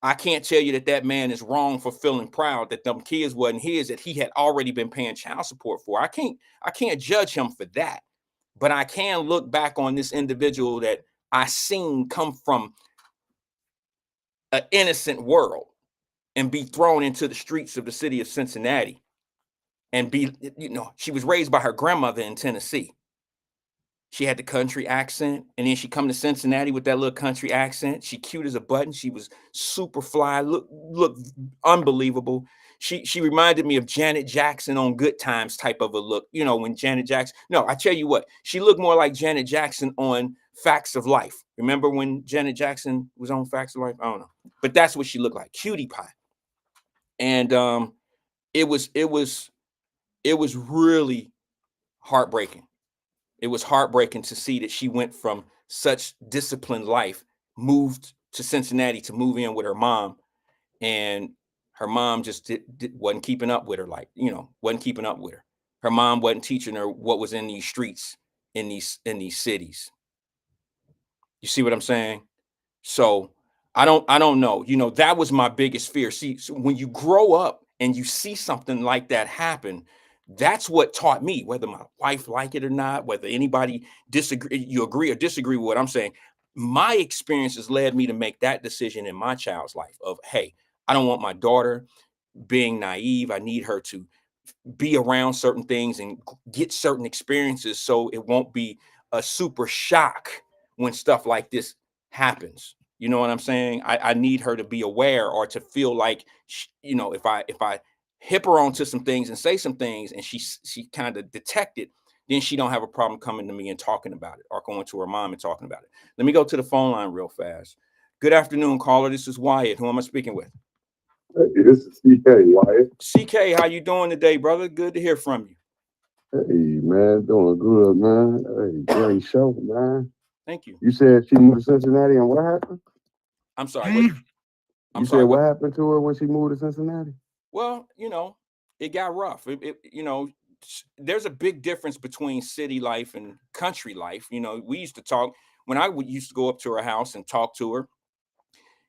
I can't tell you that man is wrong for feeling proud that them kids wasn't his, that he had already been paying child support for. I can't judge him for that. But I can look back on this individual that I seen come from an innocent world and be thrown into the streets of the city of Cincinnati. And be, you know, she was raised by her grandmother in Tennessee. She had the country accent. And then she come to Cincinnati with that little country accent. She cute as a button. She was super fly, look unbelievable. She reminded me of Janet Jackson on Good Times type of a look. You know, when Janet Jackson. No, I tell you what, she looked more like Janet Jackson on Facts of Life. Remember when Janet Jackson was on Facts of Life? I don't know, but that's what she looked like, cutie pie. And it was really heartbreaking. It was heartbreaking to see that she went from such disciplined life, moved to Cincinnati to move in with her mom, and her mom just wasn't keeping up with her. Like, you know, wasn't keeping up with her. Her mom wasn't teaching her what was in these streets, in these cities. You see what I'm saying? So I don't know. You know, that was my biggest fear. See, so when you grow up and you see something like that happen, that's what taught me, whether my wife liked it or not, whether anybody you agree or disagree with what I'm saying. My experiences led me to make that decision in my child's life of, hey, I don't want my daughter being naive. I need her to be around certain things and get certain experiences so it won't be a super shock when stuff like this happens. You know what I'm saying? I need her to be aware, or to feel like, you know, if I hip her onto some things and say some things and she kind of detect it, then she don't have a problem coming to me and talking about it, or going to her mom and talking about it. Let me go to the phone line real fast. Good afternoon, caller. This is Wyatt. Who am I speaking with? Hey, this is CK, Wyatt. CK, how you doing today, brother? Good to hear from you. Hey, man, doing good, man. Hey, great show, man. Thank you. You said she moved to Cincinnati, and what happened? I'm sorry. What? You said what happened to her when she moved to Cincinnati? Well, you know, it got rough. You know, there's a big difference between city life and country life. You know, we used to talk when I used to go up to her house and talk to her.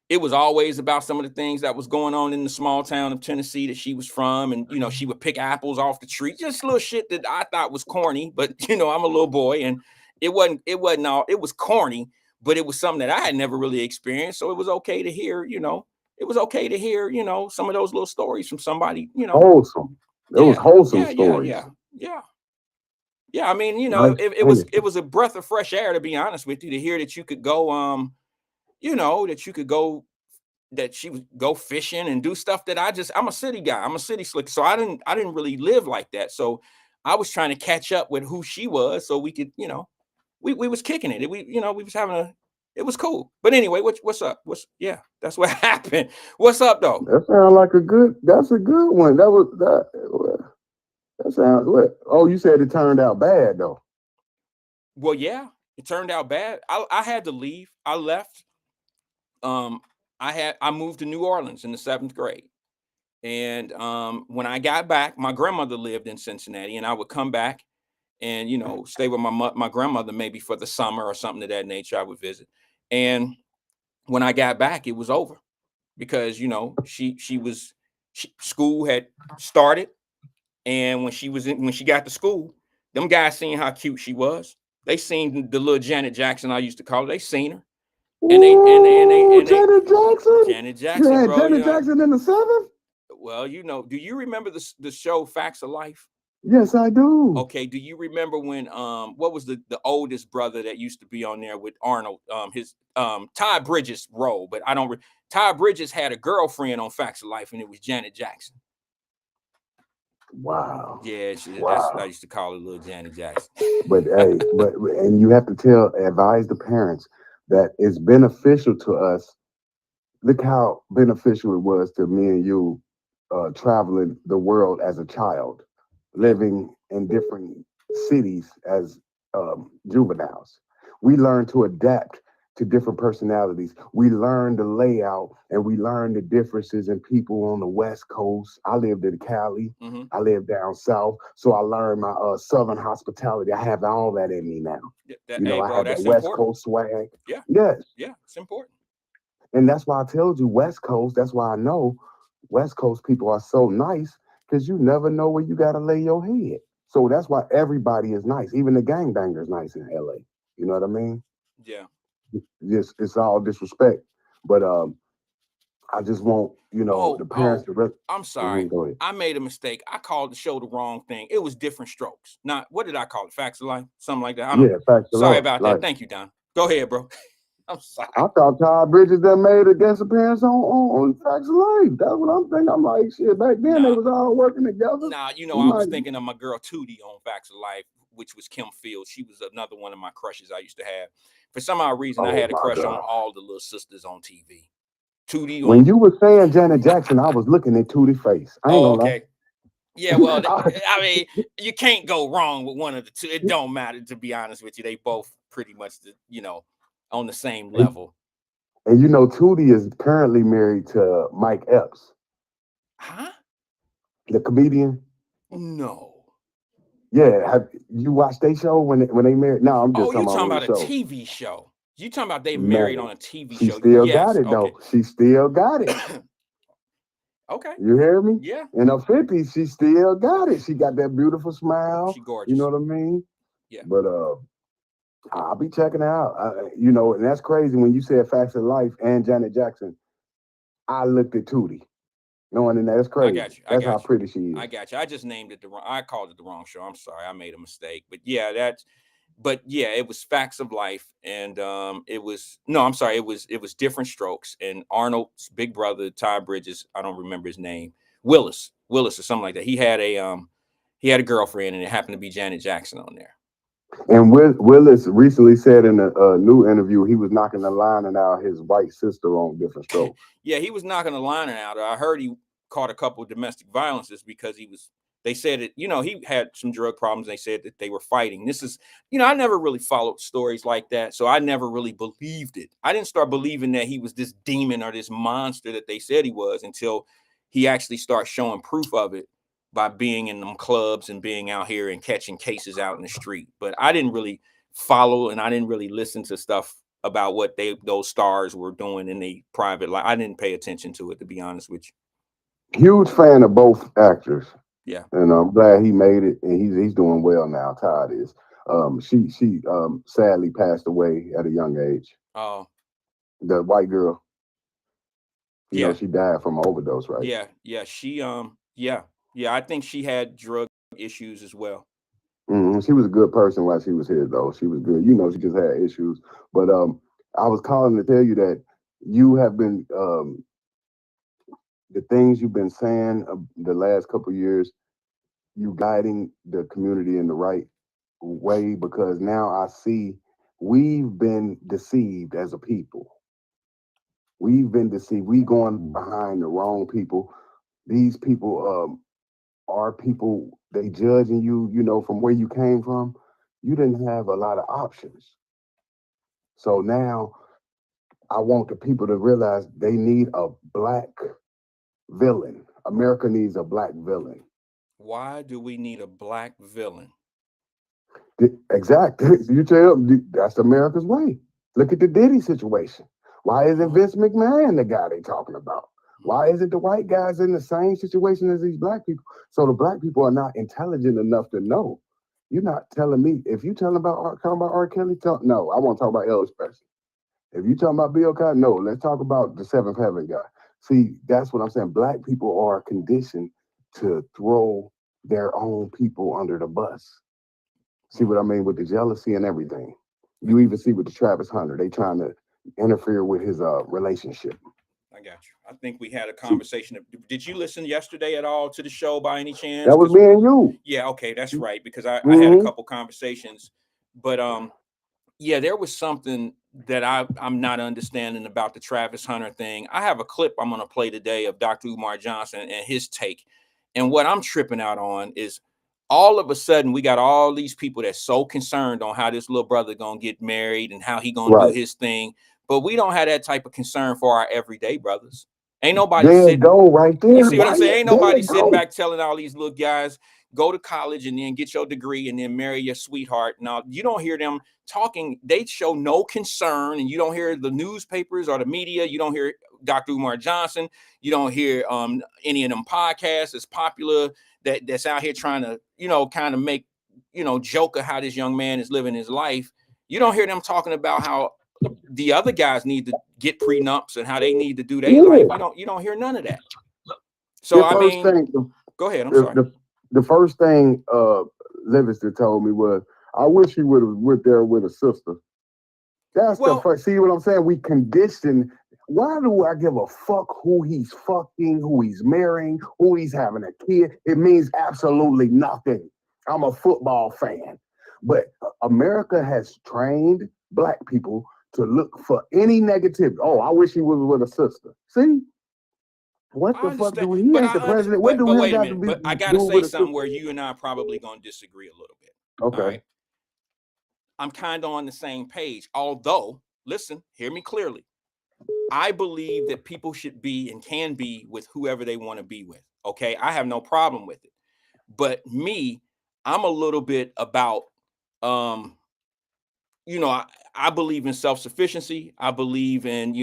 It was always about some of the things that was going on in the small town of Tennessee that she was from. And, you know, she would pick apples off the tree, just little shit that I thought was corny. But, you know, I'm a little boy, and it was corny, but it was something that I had never really experienced. So it was okay to hear, you know, some of those little stories from somebody, you know. Wholesome. It was wholesome stories. Yeah. I mean, you know, Nice. it was a breath of fresh air, to be honest with you, to hear that you could go, you know, that she would go fishing and do stuff that I'm a city guy. I'm a city slicker. So I didn't really live like that. So I was trying to catch up with who she was so we could, you know, we was kicking it. We was having it was cool. But anyway, what's up? That's what happened. What's up though? That sounds like that's a good one. That sounds what? Oh, you said it turned out bad though. Well, yeah, it turned out bad. I had to leave. I left. I moved to New Orleans in the 7th grade. And when I got back, my grandmother lived in Cincinnati, and I would come back and, you know, stay with my grandmother maybe for the summer or something of that nature. I would visit. And when I got back, it was over because, you know, school had started. And when she got to school, them guys seen how cute she was. They seen the little Janet Jackson, I used to call her. They seen her. And Janet Jackson? Janet Jackson, bro. Janet Jackson in the 7th? Well, you know, do you remember the show Facts of Life? Yes, I do. Okay, do you remember when what was the oldest brother that used to be on there with Arnold? His Ty Bridges role, but Ty Bridges had a girlfriend on Facts of Life, and it was Janet Jackson. Wow. Yeah, that's what I used to call her, little Janet Jackson. But hey, and you have to advise the parents that it's beneficial to us. Look how beneficial it was to me and you traveling the world as a child, living in different cities as juveniles. We learn to adapt to different personalities. We learn the layout, and we learn the differences in people on the West Coast. I lived in Cali. Mm-hmm. I lived down south, so I learned my Southern hospitality. I have all that in me now. I have that West Coast swag. Yeah. Yes. Yeah, it's important. And that's why I told you West Coast. That's why I know West Coast people are so nice, because you never know where you got to lay your head. So that's why everybody is nice. Even the gangbanger is nice in LA. You know what I mean? Yeah. It's all disrespect. But I just want, the parents to... I'm sorry. Go ahead. I made a mistake. I called the show the wrong thing. It was Different Strokes. Not, what did I call it? Facts of Life? Something like that. Facts of life. Sorry about that. Thank you, Don. Go ahead, bro. I'm sorry. I thought Todd Bridges that made a guest appearance on Facts of Life. That's what I'm thinking. I'm like, shit, back then they was all working together. Nah, you know, We I was might- thinking of my girl Tootie on Facts of Life, which was Kim Fields. She was another one of my crushes I used to have. For some odd reason, I Oh had a my crush God. on all the little sisters on TV. Tootie When on. you were saying Janet Jackson, I was looking at Tootie's face. I ain't Oh, gonna lie. okay. Yeah, well, I mean, you can't go wrong with one of the two. It don't matter, to be honest with you. They both pretty much, you know, on the same level. And you know, Tootie is currently married to Mike Epps, Huh? the comedian. No. Yeah, have you watched their show when they married? No, I'm just Oh, you talking talking about about a the show. TV show? You talking about they married Man, on a TV she show? still Yes. got it Okay. though. She still got it. Okay. You hear me? Yeah. In her 50s, she still got it. She got that beautiful smile. She gorgeous. You know what I mean? Yeah. But I'll be checking out. You know, and that's crazy when you said Facts of Life and Janet Jackson. I looked at Tootie, knowing that that's crazy. I got you. That's how pretty she is. I got you. I just named it the wrong. I called it the wrong show. I'm sorry. I made a mistake. But yeah, But yeah, it was Facts of Life, and it was no. I'm sorry. It was Different Strokes, and Arnold's big brother, Ty Bridges. I don't remember his name. Willis or something like that. He had a girlfriend, and it happened to be Janet Jackson on there. And Willis recently said in a new interview he was knocking the lining out his white sister on Different Strokes. Yeah, he was knocking the lining out. I heard he caught a couple of domestic violences because they said it, you know, he had some drug problems. They said that they were fighting. This is, you know, I never really followed stories like that. So I never really believed it. I didn't start believing that he was this demon or this monster that they said he was until he actually started showing proof of it by being in them clubs and being out here and catching cases out in the street. But I didn't really follow and I didn't really listen to stuff about what those stars were doing in the private life. I didn't pay attention to it, to be honest with you. Huge fan of both actors. Yeah. And I'm glad he made it, and he's doing well now. Todd is. She sadly passed away at a young age. Oh. The white girl. You Yeah. know, she died from an overdose, right? Yeah. She yeah. I think she had drug issues as well. Mm-hmm. She was a good person while she was here, though. She was good. You know, she just had issues. But I was calling to tell you that you have been the things you've been saying the last couple of years. You guiding the community in the right way, because now I see we've been deceived as a people. We've been deceived. We going behind the wrong people. These people are people, they judging you, you know, from where you came from. You didn't have a lot of options. So now I want the people to realize they need a black villain. America needs a black villain. Why do we need a black villain? Exactly. You tell them that's America's way. Look at the Diddy situation. Why isn't Vince McMahon the guy they talking about? Why isn't the white guys in the same situation as these black people? So the black people are not intelligent enough to know. You're not telling me. If you talking about R. Kelly, no, I want to talk about Elvis Presley. If you talking about Bill Cosby, no, let's talk about the Seventh Heaven guy. See, that's what I'm saying. Black people are conditioned to throw their own people under the bus. See what I mean with the jealousy and everything. You even see with the Travis Hunter, they trying to interfere with his relationship. I got you. I think we had a conversation. Did you listen yesterday at all to the show by any chance? That was me and you. Yeah, okay, that's right. Because I had a couple conversations, but yeah, there was something that I'm not understanding about the Travis Hunter thing. I have a clip I'm going to play today of Dr. Umar Johnson and his take. And what I'm tripping out on is all of a sudden we got all these people that's so concerned on how this little brother going to get married and how he going to do his thing. But we don't have that type of concern for our everyday brothers. Ain't nobody sitting. Go right there. You see what I'm saying? Ain't nobody sitting back telling all these little guys, go to college and then get your degree and then marry your sweetheart. Now, you don't hear them talking. They show no concern, and you don't hear the newspapers or the media. You don't hear Dr. Umar Johnson. You don't hear any of them podcasts that's popular that's out here trying to, you know, kind of make, you know, joke of how this young man is living his life. You don't hear them talking about how the other guys need to get prenups and how they need to do their life. You don't hear none of that. So I mean, go ahead. I'm sorry. The first thing Livingston told me was, I wish he would have went there with a sister. That's the Well, first. See what I'm saying? We condition. Why do I give a fuck who he's fucking, who he's marrying, who he's having a kid? It means absolutely nothing. I'm a football fan. But America has trained black people to look for any negativity. Oh, I wish he was with a sister. See? What I the fuck understand, do he but ain't the president? What do but him wait a got to minute. be But I gotta doing say with a something sister? where you and I are probably gonna disagree a little bit. All Okay. right. I'm kind of on the same page. Although, listen, hear me clearly. I believe that people should be and can be with whoever they want to be with. Okay. I have no problem with it. But me, I'm a little bit about um, I believe in self-sufficiency. I believe in,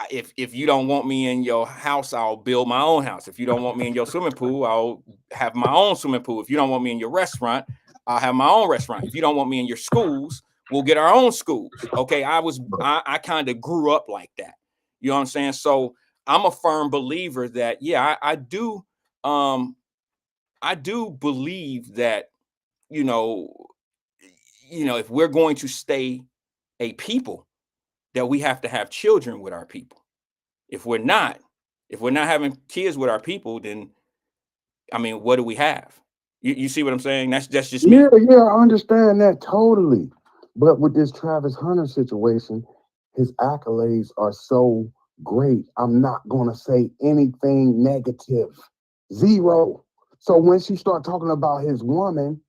if you don't want me in your house, I'll build my own house. If you don't want me in your swimming pool, I'll have my own swimming pool. If you don't want me in your restaurant, I'll have my own restaurant. If you don't want me in your schools, we'll get our own schools. Okay. I kind of grew up like that. You know what I'm saying? So I'm a firm believer that, yeah, I do believe that, you know, if we're going to stay a people, that we have to have children with our people. If we're not, if we're not having kids with our people, then I mean, what do we have? You see what I'm saying? That's just Yeah, me. yeah, I understand that totally. But with this Travis Hunter situation, his accolades are so great. I'm not gonna say anything negative. Zero. So when she start talking about his woman,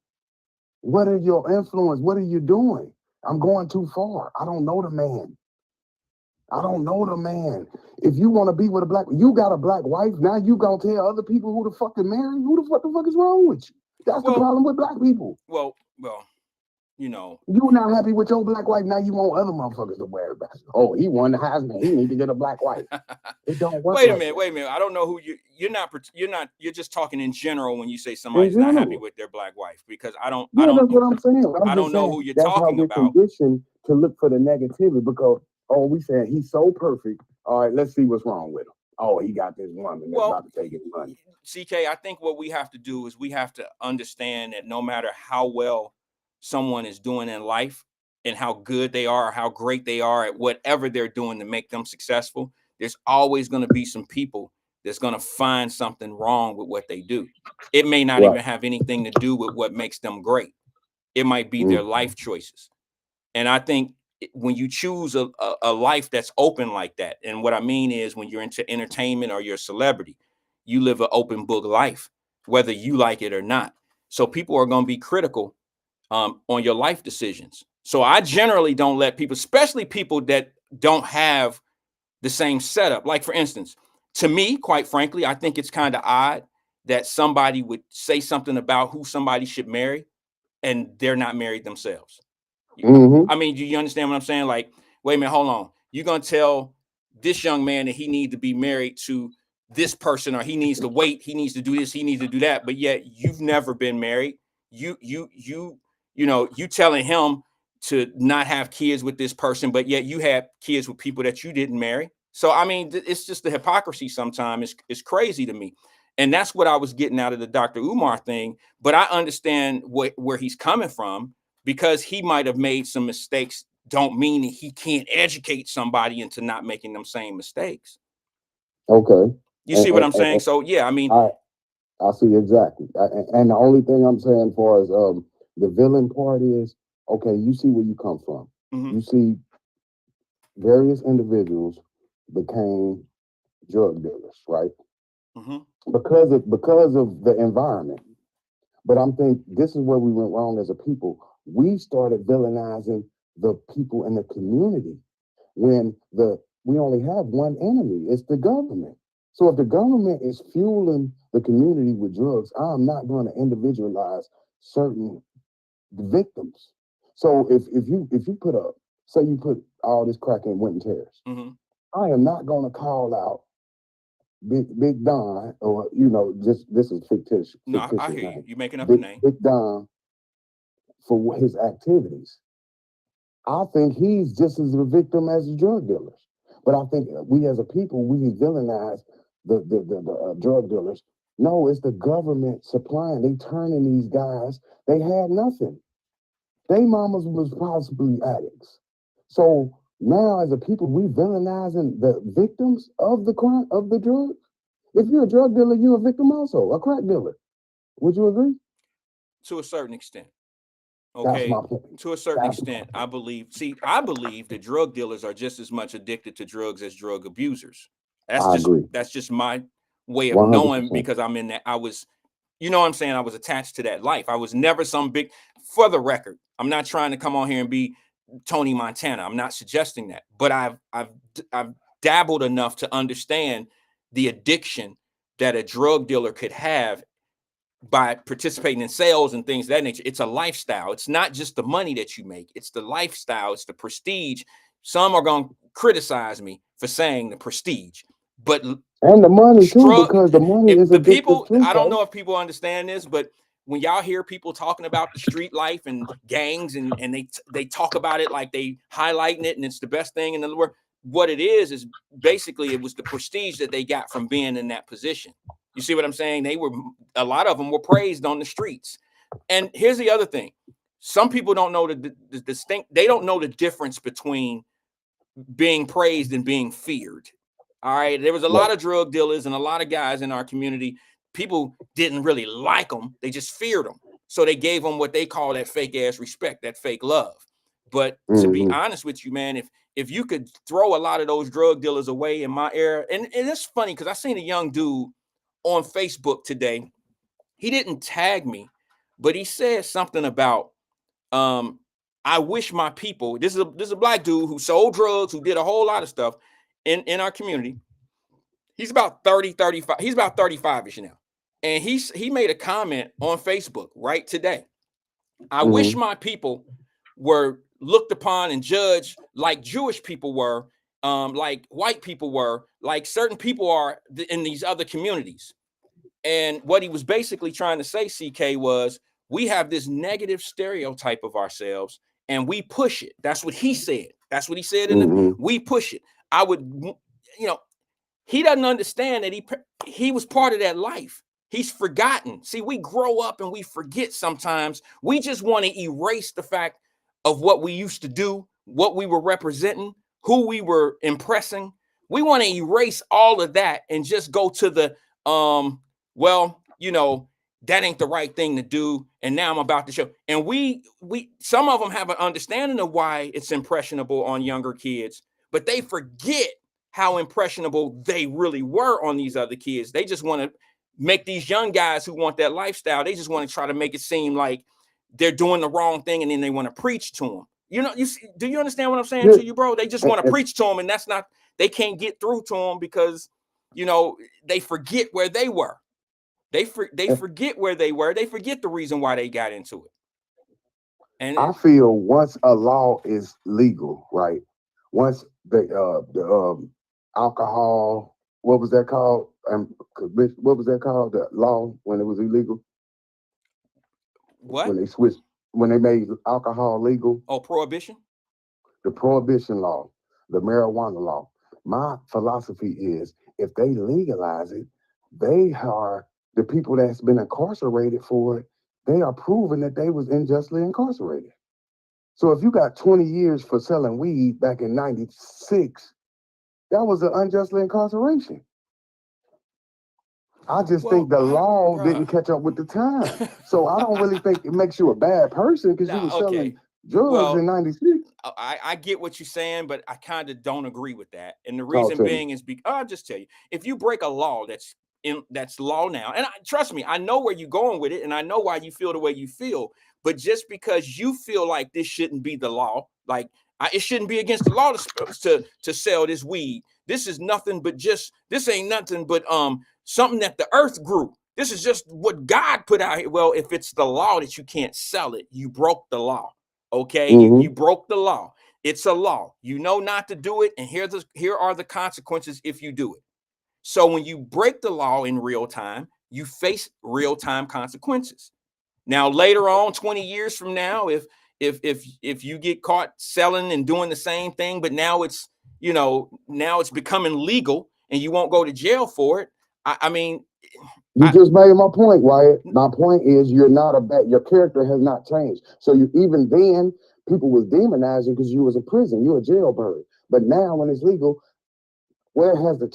what are your influence? What are you doing? I'm going too far. I don't know the man. I don't know the man. If you want to be with a black, you got a black wife. Now you gonna tell other people who the fuck to marry? Who the fuck is wrong with you? That's the Well, problem with black people. well, you know. You not happy with your black wife. Now you want other motherfuckers to wear it back. Oh, he won the Heisman. He need to get a black wife. It don't work Wait a like minute, that. wait a minute. I don't know who you're just talking in general when you say In somebody's not happy general. with their black wife, because Yeah, that's what I'm saying. I'm I just don't know saying who you're that's how talking we're about. conditioned to look for the negativity because, oh, we saying he's so perfect. All right, let's see what's wrong with him. Oh, he got this woman that's Well, about to take his money. CK, I think what we have to do is we have to understand that no matter how well someone is doing in life and how good they are, or how great they are at whatever they're doing to make them successful, there's always going to be some people that's going to find something wrong with what they do. It may not Right. even have anything to do with what makes them great. It might be their Mm. life choices. And I think when you choose a life that's open like that, and what I mean is when you're into entertainment or you're a celebrity, you live an open book life, whether you like it or not. So people are going to be critical on your life decisions. So I generally don't let people, especially people that don't have the same setup. Like, for instance, to me, quite frankly, I think it's kind of odd that somebody would say something about who somebody should marry and they're not married themselves. Mm-hmm. I mean, do you understand what I'm saying? Like, wait a minute, hold on. You're gonna tell this young man that he needs to be married to this person, or he needs to wait, he needs to do this, he needs to do that, but yet you've never been married. You telling him to not have kids with this person, but yet you have kids with people that you didn't marry. So I mean, it's just the hypocrisy sometimes. It's crazy to me. And that's what I was getting out of the Dr. Umar thing. But I understand where he's coming from, because he might have made some mistakes don't mean that he can't educate somebody into not making them same mistakes. Okay. You And, see what and, I'm and, saying? and So yeah, I mean, I see exactly. And the only thing I'm saying for is the villain part is okay. You see where you come from. mhm, You see various individuals became drug dealers, right? mhm. Because of the environment. But I'm thinking this is where we went wrong as a people. We started villainizing the people in the community when we only have one enemy. It's the government. So if the government is fueling the community with drugs, I'm not going to individualize certain victims. So if you put up, say you put all this crack in Winton Terrace, Mhm. I am not going to call out Big Don, or just this is fictitious No, I fictitious hear you. name. You're making up a Big name. Big Don for his activities. I think he's just as a victim as the drug dealers. But I think we as a people, we villainize the drug dealers. No, it's the government supplying. They turning these guys. They had nothing. They mamas was possibly addicts. So now, as a people, we villainizing the victims of the crime of the drug. If you're a drug dealer, you're a victim also, a crack dealer. Would you agree? To a certain extent. That's my Okay. point. To a certain That's my extent, point. I believe that drug dealers are just as much addicted to drugs as drug abusers. I agree. That's just my way of knowing 100%. because I'm in that. I was, you know what I'm saying? I was attached to that life. I was never some big, for the record, I'm not trying to come on here and be Tony Montana. I'm not suggesting that, but I've dabbled enough to understand the addiction that a drug dealer could have by participating in sales and things of that nature. It's a lifestyle. It's not just the money that you make. It's the lifestyle. It's the prestige. Some are going to criticize me for saying the prestige, but And the money too, because the money is the addictive people, too. I don't know if people understand this, but when y'all hear people talking about the street life and gangs and they talk about it like they highlighting it and it's the best thing in the world, what it is basically it was the prestige that they got from being in that position. You see what I'm saying? A lot of them were praised on the streets. And here's the other thing. Some people don't know the distinct, they don't know the difference between being praised and being feared. All right. There was a lot of drug dealers and a lot of guys in our community. People didn't really like them. They just feared them. So they gave them what they call that fake ass respect, that fake love. But to be honest with you, man, if you could throw a lot of those drug dealers away in my era, and it's funny because I seen a young dude on Facebook today. He didn't tag me, but he said something about I wish my people, this is a black dude who sold drugs, who did a whole lot of stuff in our community. He's about 30, 35. He's about 35-ish now. And he made a comment on Facebook right today. I wish my people were looked upon and judged like Jewish people were, like white people were, like certain people are in these other communities. And what he was basically trying to say, CK, was we have this negative stereotype of ourselves and we push it. That's what he said. That's what he said. We push it. He doesn't understand that he was part of that life. He's forgotten. See, we grow up and we forget sometimes. We just want to erase the fact of what we used to do, what we were representing, who we were impressing. We want to erase all of that and just go to the that ain't the right thing to do. And now I'm about to show. And we some of them have an understanding of why it's impressionable on younger kids, but they forget how impressionable they really were on these other kids. They just want to make these young guys who want that lifestyle, they just want to try to make it seem like they're doing the wrong thing, and then they want to preach to them. Do you understand what I'm saying to you, bro? They just want to preach to them, and they can't get through to them because, they forget where they were. They forget where they were. They forget the reason why they got into it. And I feel once a law is legal, right? Once the alcohol, what was that called? What was that called? The law when it was illegal? What? When they made alcohol legal? Oh, prohibition? The prohibition law, the marijuana law. My philosophy is if they legalize it, they are the people that's been incarcerated for it. They are proving that they was unjustly incarcerated. So if you got 20 years for selling weed back in 96, that was an unjustly incarceration. I just think the law didn't catch up with the time. So I don't really think it makes you a bad person because you were selling drugs in 96. I get what you're saying, but I kind of don't agree with that. And the reason being is because I'll just tell you, if you break a law that's law now, and trust me, I know where you're going with it, and I know why you feel the way you feel. But just because you feel like this shouldn't be the law, like it shouldn't be against the law to sell this weed. This is nothing but this ain't nothing but something that the earth grew. This is just what God put out here. Well, if it's the law that you can't sell it, you broke the law. Okay, you broke the law. It's a law. You know not to do it, and here are the consequences if you do it. So when you break the law in real time, you face real-time consequences. Now, later on, 20 years from now, if you get caught selling and doing the same thing, but now it's becoming legal and you won't go to jail for it. I mean, you just made my point, Wyatt. My point is your character has not changed. So even then, people was demonizing because you was in prison, you a jailbird. But now when it's legal, where has the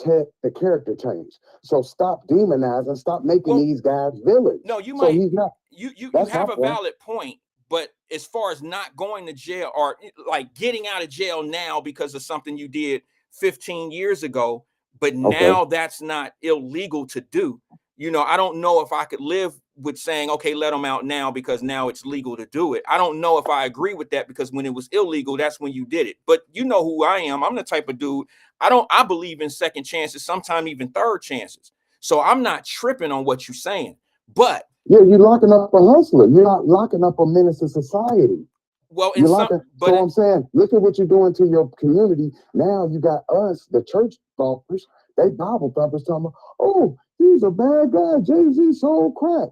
character changed? So stop demonizing, stop making these guys villains. No, you so might he's not. you That's have my a point. valid point, but as far as not going to jail or like getting out of jail now because of something you did 15 years ago, but now that's not illegal to do. You know, I don't know if I could live with saying, okay, let them out now because now it's legal to do it. I don't know if I agree with that because when it was illegal, that's when you did it. But you know who I am. I'm the type of dude, I believe in second chances, sometimes even third chances. So I'm not tripping on what you're saying. But yeah, you're locking up a hustler. You're not locking up a menace to society. Well, you're locking. So I'm saying, look at what you're doing to your community. Now you got us, the church thumpers, they Bible thumpers, talking about, oh, he's a bad guy. Jay-Z sold crack.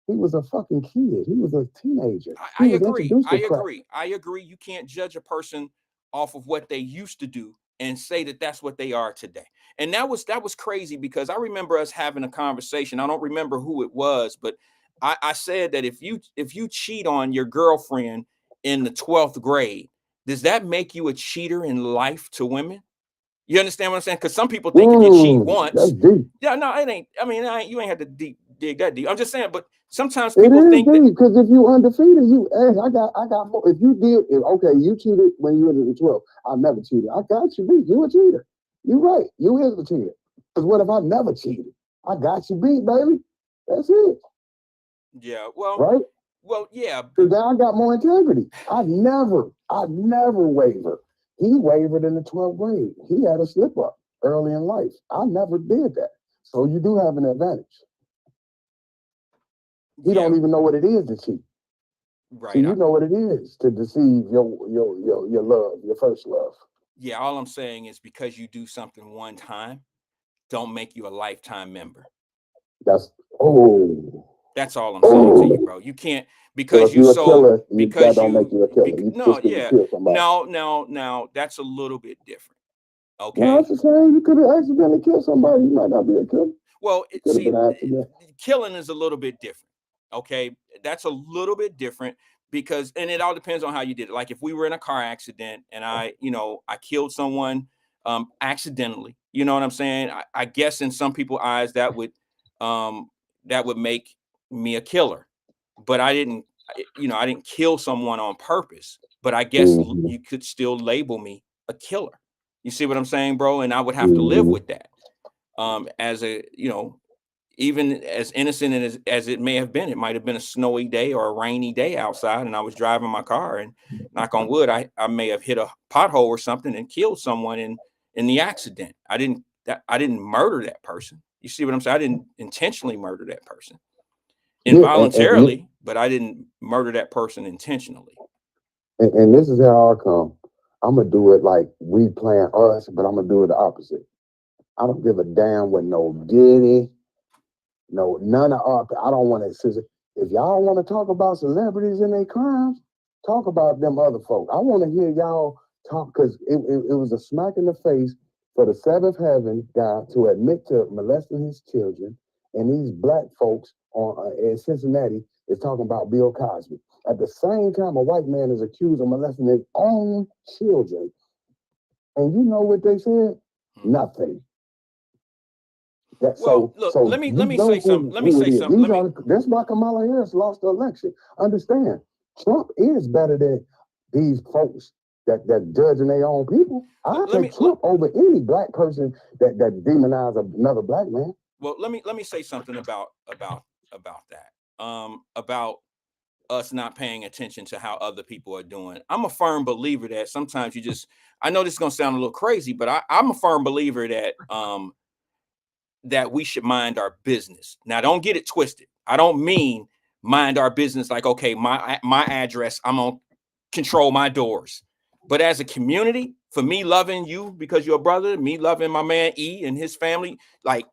He was a fucking kid. He was a teenager. I agree. I agree. You can't judge a person off of what they used to do and say that that's what they are today. And that was crazy because I remember us having a conversation. I don't remember who it was, but I said that if you cheat on your girlfriend in the 12th grade, does that make you a cheater in life to women? You understand what I'm saying? Because some people think if you cheat once, that's deep. Yeah, no, it ain't. I mean, you ain't had to dig that deep. I'm just saying, but sometimes it people is think deep because if you undefeated, I got more. If you did, okay, you cheated when you were in the 12. I never cheated. I got you beat. You a cheater. You right. You is a cheater. Because what if I never cheated? I got you beat, baby. That's it. Yeah. Well. Right. Well, yeah. Because now I got more integrity. I never waver. He wavered in the 12th grade. He had a slip up early in life. I never did that. So you do have an advantage. He don't even know what it is to cheat. Right. So you know what it is to deceive your love, your first love. Yeah. All I'm saying is because you do something one time, don't make you a lifetime member. That's all I'm saying to you, bro. You can't because you so because that don't make you a killer. No, that's a little bit different. Okay. Well, that's the same. You could have accidentally killed somebody. You might not be a killer. Well, killing is a little bit different. Okay, that's a little bit different because, and it all depends on how you did it. Like if we were in a car accident and I killed someone accidentally, you know what I'm saying? I guess in some people's eyes that would make me a killer, but I didn't kill someone on purpose. But I guess you could still label me a killer. You see what I'm saying, bro? And I would have to live with that. As a, even as innocent as it may have been, it might have been a snowy day or a rainy day outside, and I was driving my car, and knock on wood, I may have hit a pothole or something and killed someone in the accident. I didn't murder that person. You see what I'm saying? I didn't intentionally murder that person involuntarily, but I didn't murder that person intentionally. And this is how I come. I'm gonna do it like we plan us, but I'm gonna do it the opposite. I don't give a damn what no Diddy, no none of our. I don't want to. If y'all want to talk about celebrities and their crimes, talk about them other folk. I want to hear y'all talk because it was a smack in the face for the seventh heaven guy to admit to molesting his children, and these black folks in Cincinnati is talking about Bill Cosby. At the same time, a white man is accused of molesting his own children. And you know what they said? Nothing. Let me say something. That's why Kamala Harris lost the election. Understand, Trump is better than these folks that judging their own people. I take Trump over any black person that demonize another black man. Well, let me say something about that. About us not paying attention to how other people are doing. I'm a firm believer that sometimes I know this is gonna sound a little crazy, but I'm a firm believer that that we should mind our business. Now, don't get it twisted. I don't mean mind our business like, okay, my address, I'm gonna control my doors. But as a community, for me loving you because you're a brother, me loving my man E and his family, like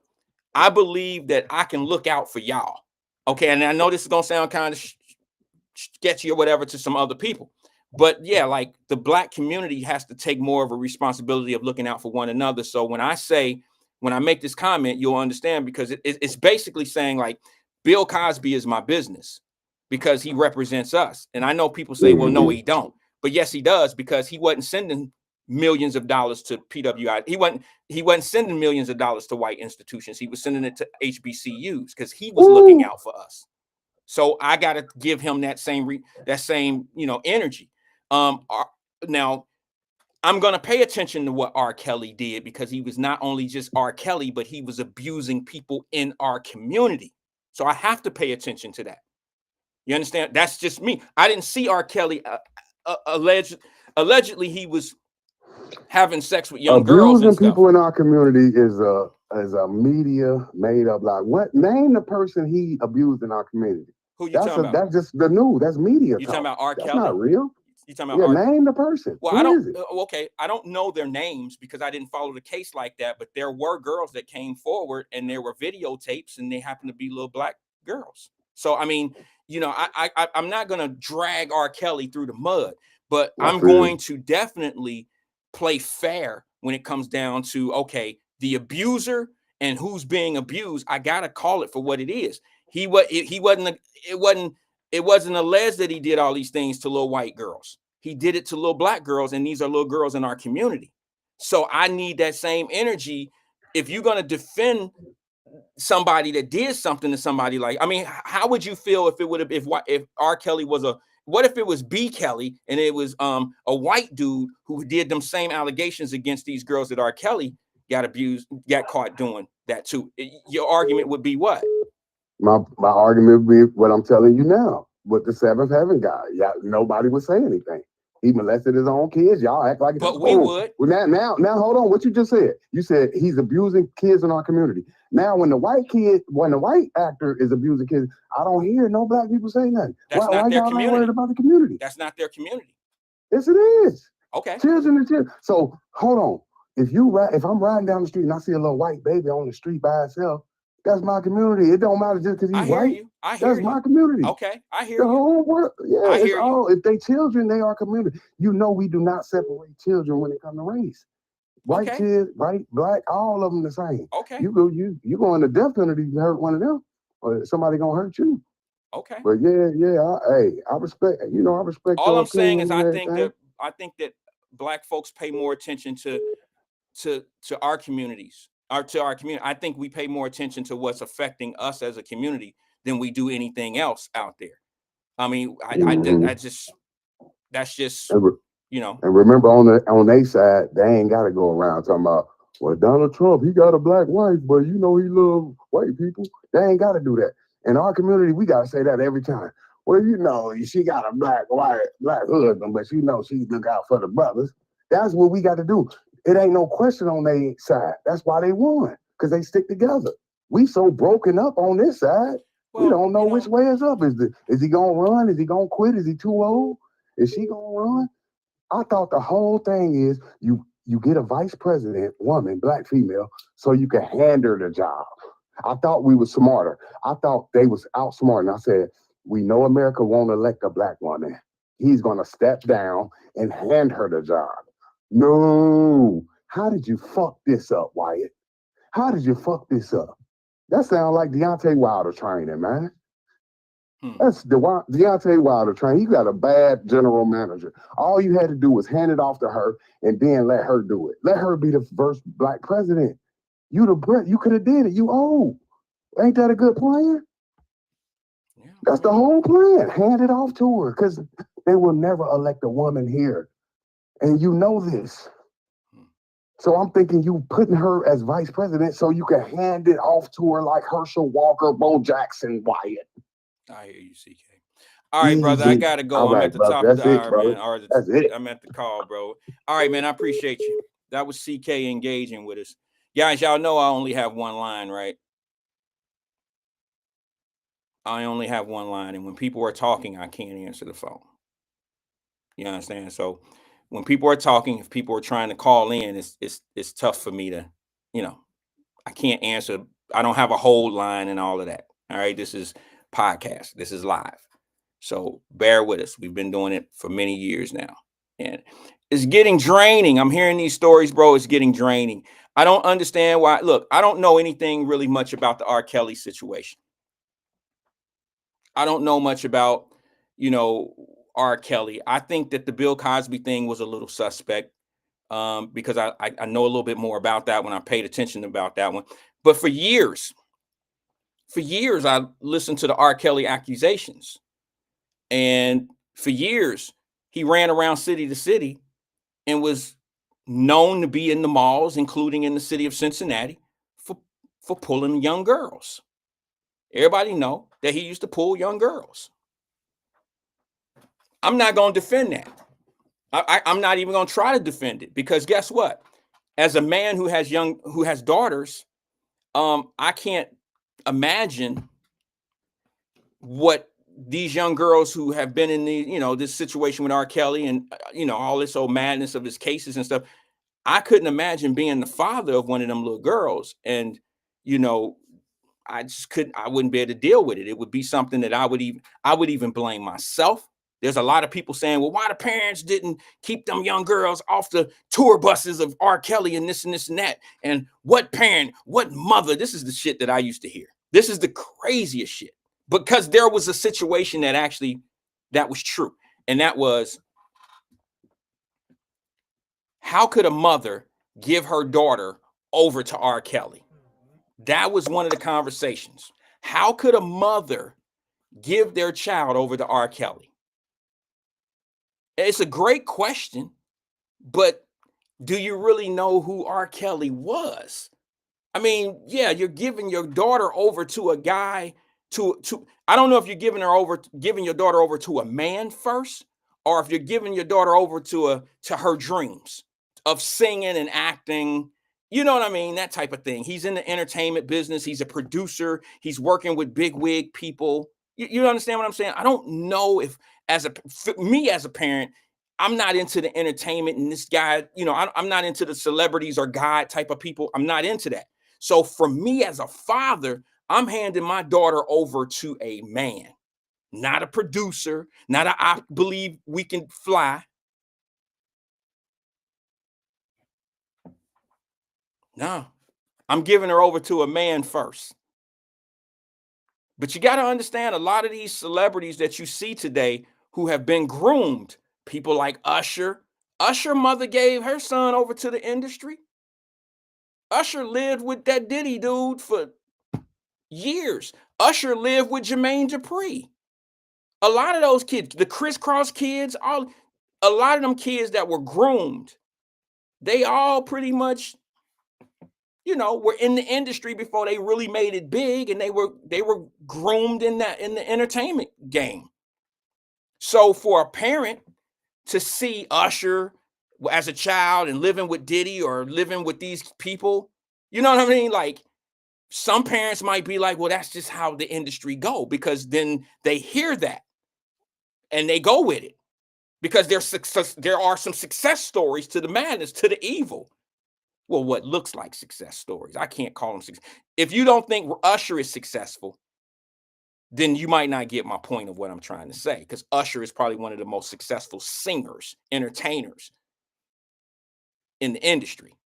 I believe that I can look out for y'all. Okay, and I know this is gonna sound kind of sketchy or whatever to some other people, but yeah, like the black community has to take more of a responsibility of looking out for one another. So when I make this comment, you'll understand because it's basically saying like Bill Cosby is my business because he represents us. And I know people say, well, no, he don't. But yes, he does, because he wasn't sending millions of dollars to PWI. He wasn't sending millions of dollars to white institutions. He was sending it to HBCUs because he was looking out for us. So I got to give him that same energy. Now I'm going to pay attention to what R. Kelly did, because he was not only just R. Kelly, but he was abusing people in our community. So I have to pay attention to that. You understand? That's just me. I didn't see R. Kelly allegedly he was having sex with young girls and Abusing stuff. people in our community is a media made up lie. What, name the person he abused in our community? Who you talking about? That's just the news. That's media. You talking about R. Kelly? That's not real. You talking about name the person. Well, Who I don't. is it? Okay, I don't know their names because I didn't follow the case like that. But there were girls that came forward, and there were videotapes, and they happened to be little black girls. So I mean, I'm not gonna drag R. Kelly through the mud, but I'm going to definitely play fair when it comes down to, okay, the abuser and who's being abused. I gotta call it for what it is. It wasn't alleged that he did all these things to little white girls. He did it to little black girls, and these are little girls in our community. So I need that same energy. If you're going to defend somebody that did something to somebody, like, I mean, how would you feel if R. Kelly was what if it was B. Kelly and it was a white dude who did them same allegations against these girls that R. Kelly got caught doing that too? Your argument would be what? My argument would be what I'm telling you now with the seventh heaven guy. Yeah, nobody would say anything. He molested his own kids. Y'all act like, but we would. Well, now, hold on. What you just said? You said he's abusing kids in our community. Now, when the white actor is abusing kids, I don't hear no black people say nothing. Why y'all not worried about the community? That's not their community. Yes, it is. Okay. Children and children. So hold on. If I'm riding down the street and I see a little white baby on the street by itself, that's my community. It don't matter just because he's white. That's my community. Okay, I hear the you. whole world. Yeah, I hear you. If they children, they are community. You know, we do not separate children when it comes to race. White kids, white, black, all of them the same. Okay. You go into death penalty, you hurt one of them, or somebody gonna hurt you. Okay. But I respect. I respect. All I'm saying is, I think that black folks pay more attention to our communities. To our community. I think we pay more attention to what's affecting us as a community than we do anything else out there. I mean, that's just, And remember, on their side, they ain't got to go around talking about, well, Donald Trump, he got a black wife, but he love white people. They ain't got to do that. In our community, we got to say that every time. Well, she got a black husband, but she look out for the brothers. That's what we got to do. It ain't no question on their side. That's why they won, because they stick together. We so broken up on this side. Well, we don't know which way is up. Is he gonna run? Is he gonna quit? Is he too old? Is she gonna run? I thought the whole thing is you get a vice president, woman, black female, so you can hand her the job. I thought we were smarter. I thought they was outsmart. And I said, we know America won't elect a black woman. He's gonna step down and hand her the job. No. How did you fuck this up, Wyatt? How did you fuck this up? That sounds like Deontay Wilder training, man. That's Deontay Wilder training. He got a bad general manager. All you had to do was hand it off to her and then let her do it. Let her be the first black president. You could have did it. You old. Ain't that a good plan? Yeah, that's the whole plan. Hand it off to her, because they will never elect a woman here. And you know this. So I'm thinking you putting her as vice president so you can hand it off to her like Herschel Walker, Bo Jackson, Wyatt. I hear you, CK. All right, brother, I got to go. I'm at the top of the hour, man. That's it. I'm at the call, bro. All right, man, I appreciate you. That was CK engaging with us. Guys, y'all know I only have one line, right? I only have one line, and when people are talking, I can't answer the phone. You understand? So when people are talking, if people are trying to call in, it's tough for me to, I can't answer. I don't have a hold line and all of that. All right. This is podcast. This is live. So bear with us. We've been doing it for many years now, and it's getting draining. I'm hearing these stories, bro. It's getting draining. I don't understand why. Look, I don't know anything really much about the R. Kelly situation. I don't know much about, R. Kelly. I think that the Bill Cosby thing was a little suspect, because I know a little bit more about that when I paid attention about that one. But for years, I listened to the R. Kelly accusations. And for years, he ran around city to city and was known to be in the malls, including in the city of Cincinnati, for pulling young girls. Everybody know that he used to pull young girls. I'm not going to defend that. I'm not even going to try to defend it, because guess what? As a man who has daughters, I can't imagine what these young girls who have been in this situation with R. Kelly and all this old madness of his cases and stuff. I couldn't imagine being the father of one of them little girls, and I wouldn't be able to deal with it. It would be something that I would even blame myself. There's a lot of people saying, well, why the parents didn't keep them young girls off the tour buses of R. Kelly and this and this and that. And what parent, what mother? This is the shit that I used to hear. This is the craziest shit, because there was a situation that was true. And that was, how could a mother give her daughter over to R. Kelly? That was one of the conversations. How could a mother give their child over to R. Kelly? It's a great question, but do you really know who R. Kelly was? I mean, yeah, you're giving your daughter over to a guy I don't know if you're giving your daughter over to a man first, or if you're giving your daughter over to her dreams of singing and acting. You know what I mean? That type of thing. He's in the entertainment business. He's a producer. He's working with big wig people. You understand what I'm saying? I don't know if, me as a parent, I'm not into the entertainment and this guy, I'm not into the celebrities or God type of people. I'm not into that. So for me as a father, I'm handing my daughter over to a man, not a producer, not I believe we can fly. No, I'm giving her over to a man first. But you got to understand, a lot of these celebrities that you see today who have been groomed, people like Usher mother gave her son over to the industry. Usher lived with that Diddy dude for years. Usher lived with Jermaine Dupri. A lot of those kids, the Crisscross kids, a lot of them kids that were groomed, they all pretty much were in the industry before they really made it big, and they were groomed in the entertainment game. So for a parent to see Usher as a child and living with Diddy or living with these people, you know what I mean? Like, some parents might be like, well, that's just how the industry go, because then they hear that and they go with it, because there are some success stories to the madness, to the evil. Well, what looks like success stories. I can't call them success. If you don't think Usher is successful, then you might not get my point of what I'm trying to say, because Usher is probably one of the most successful singers, entertainers in the industry.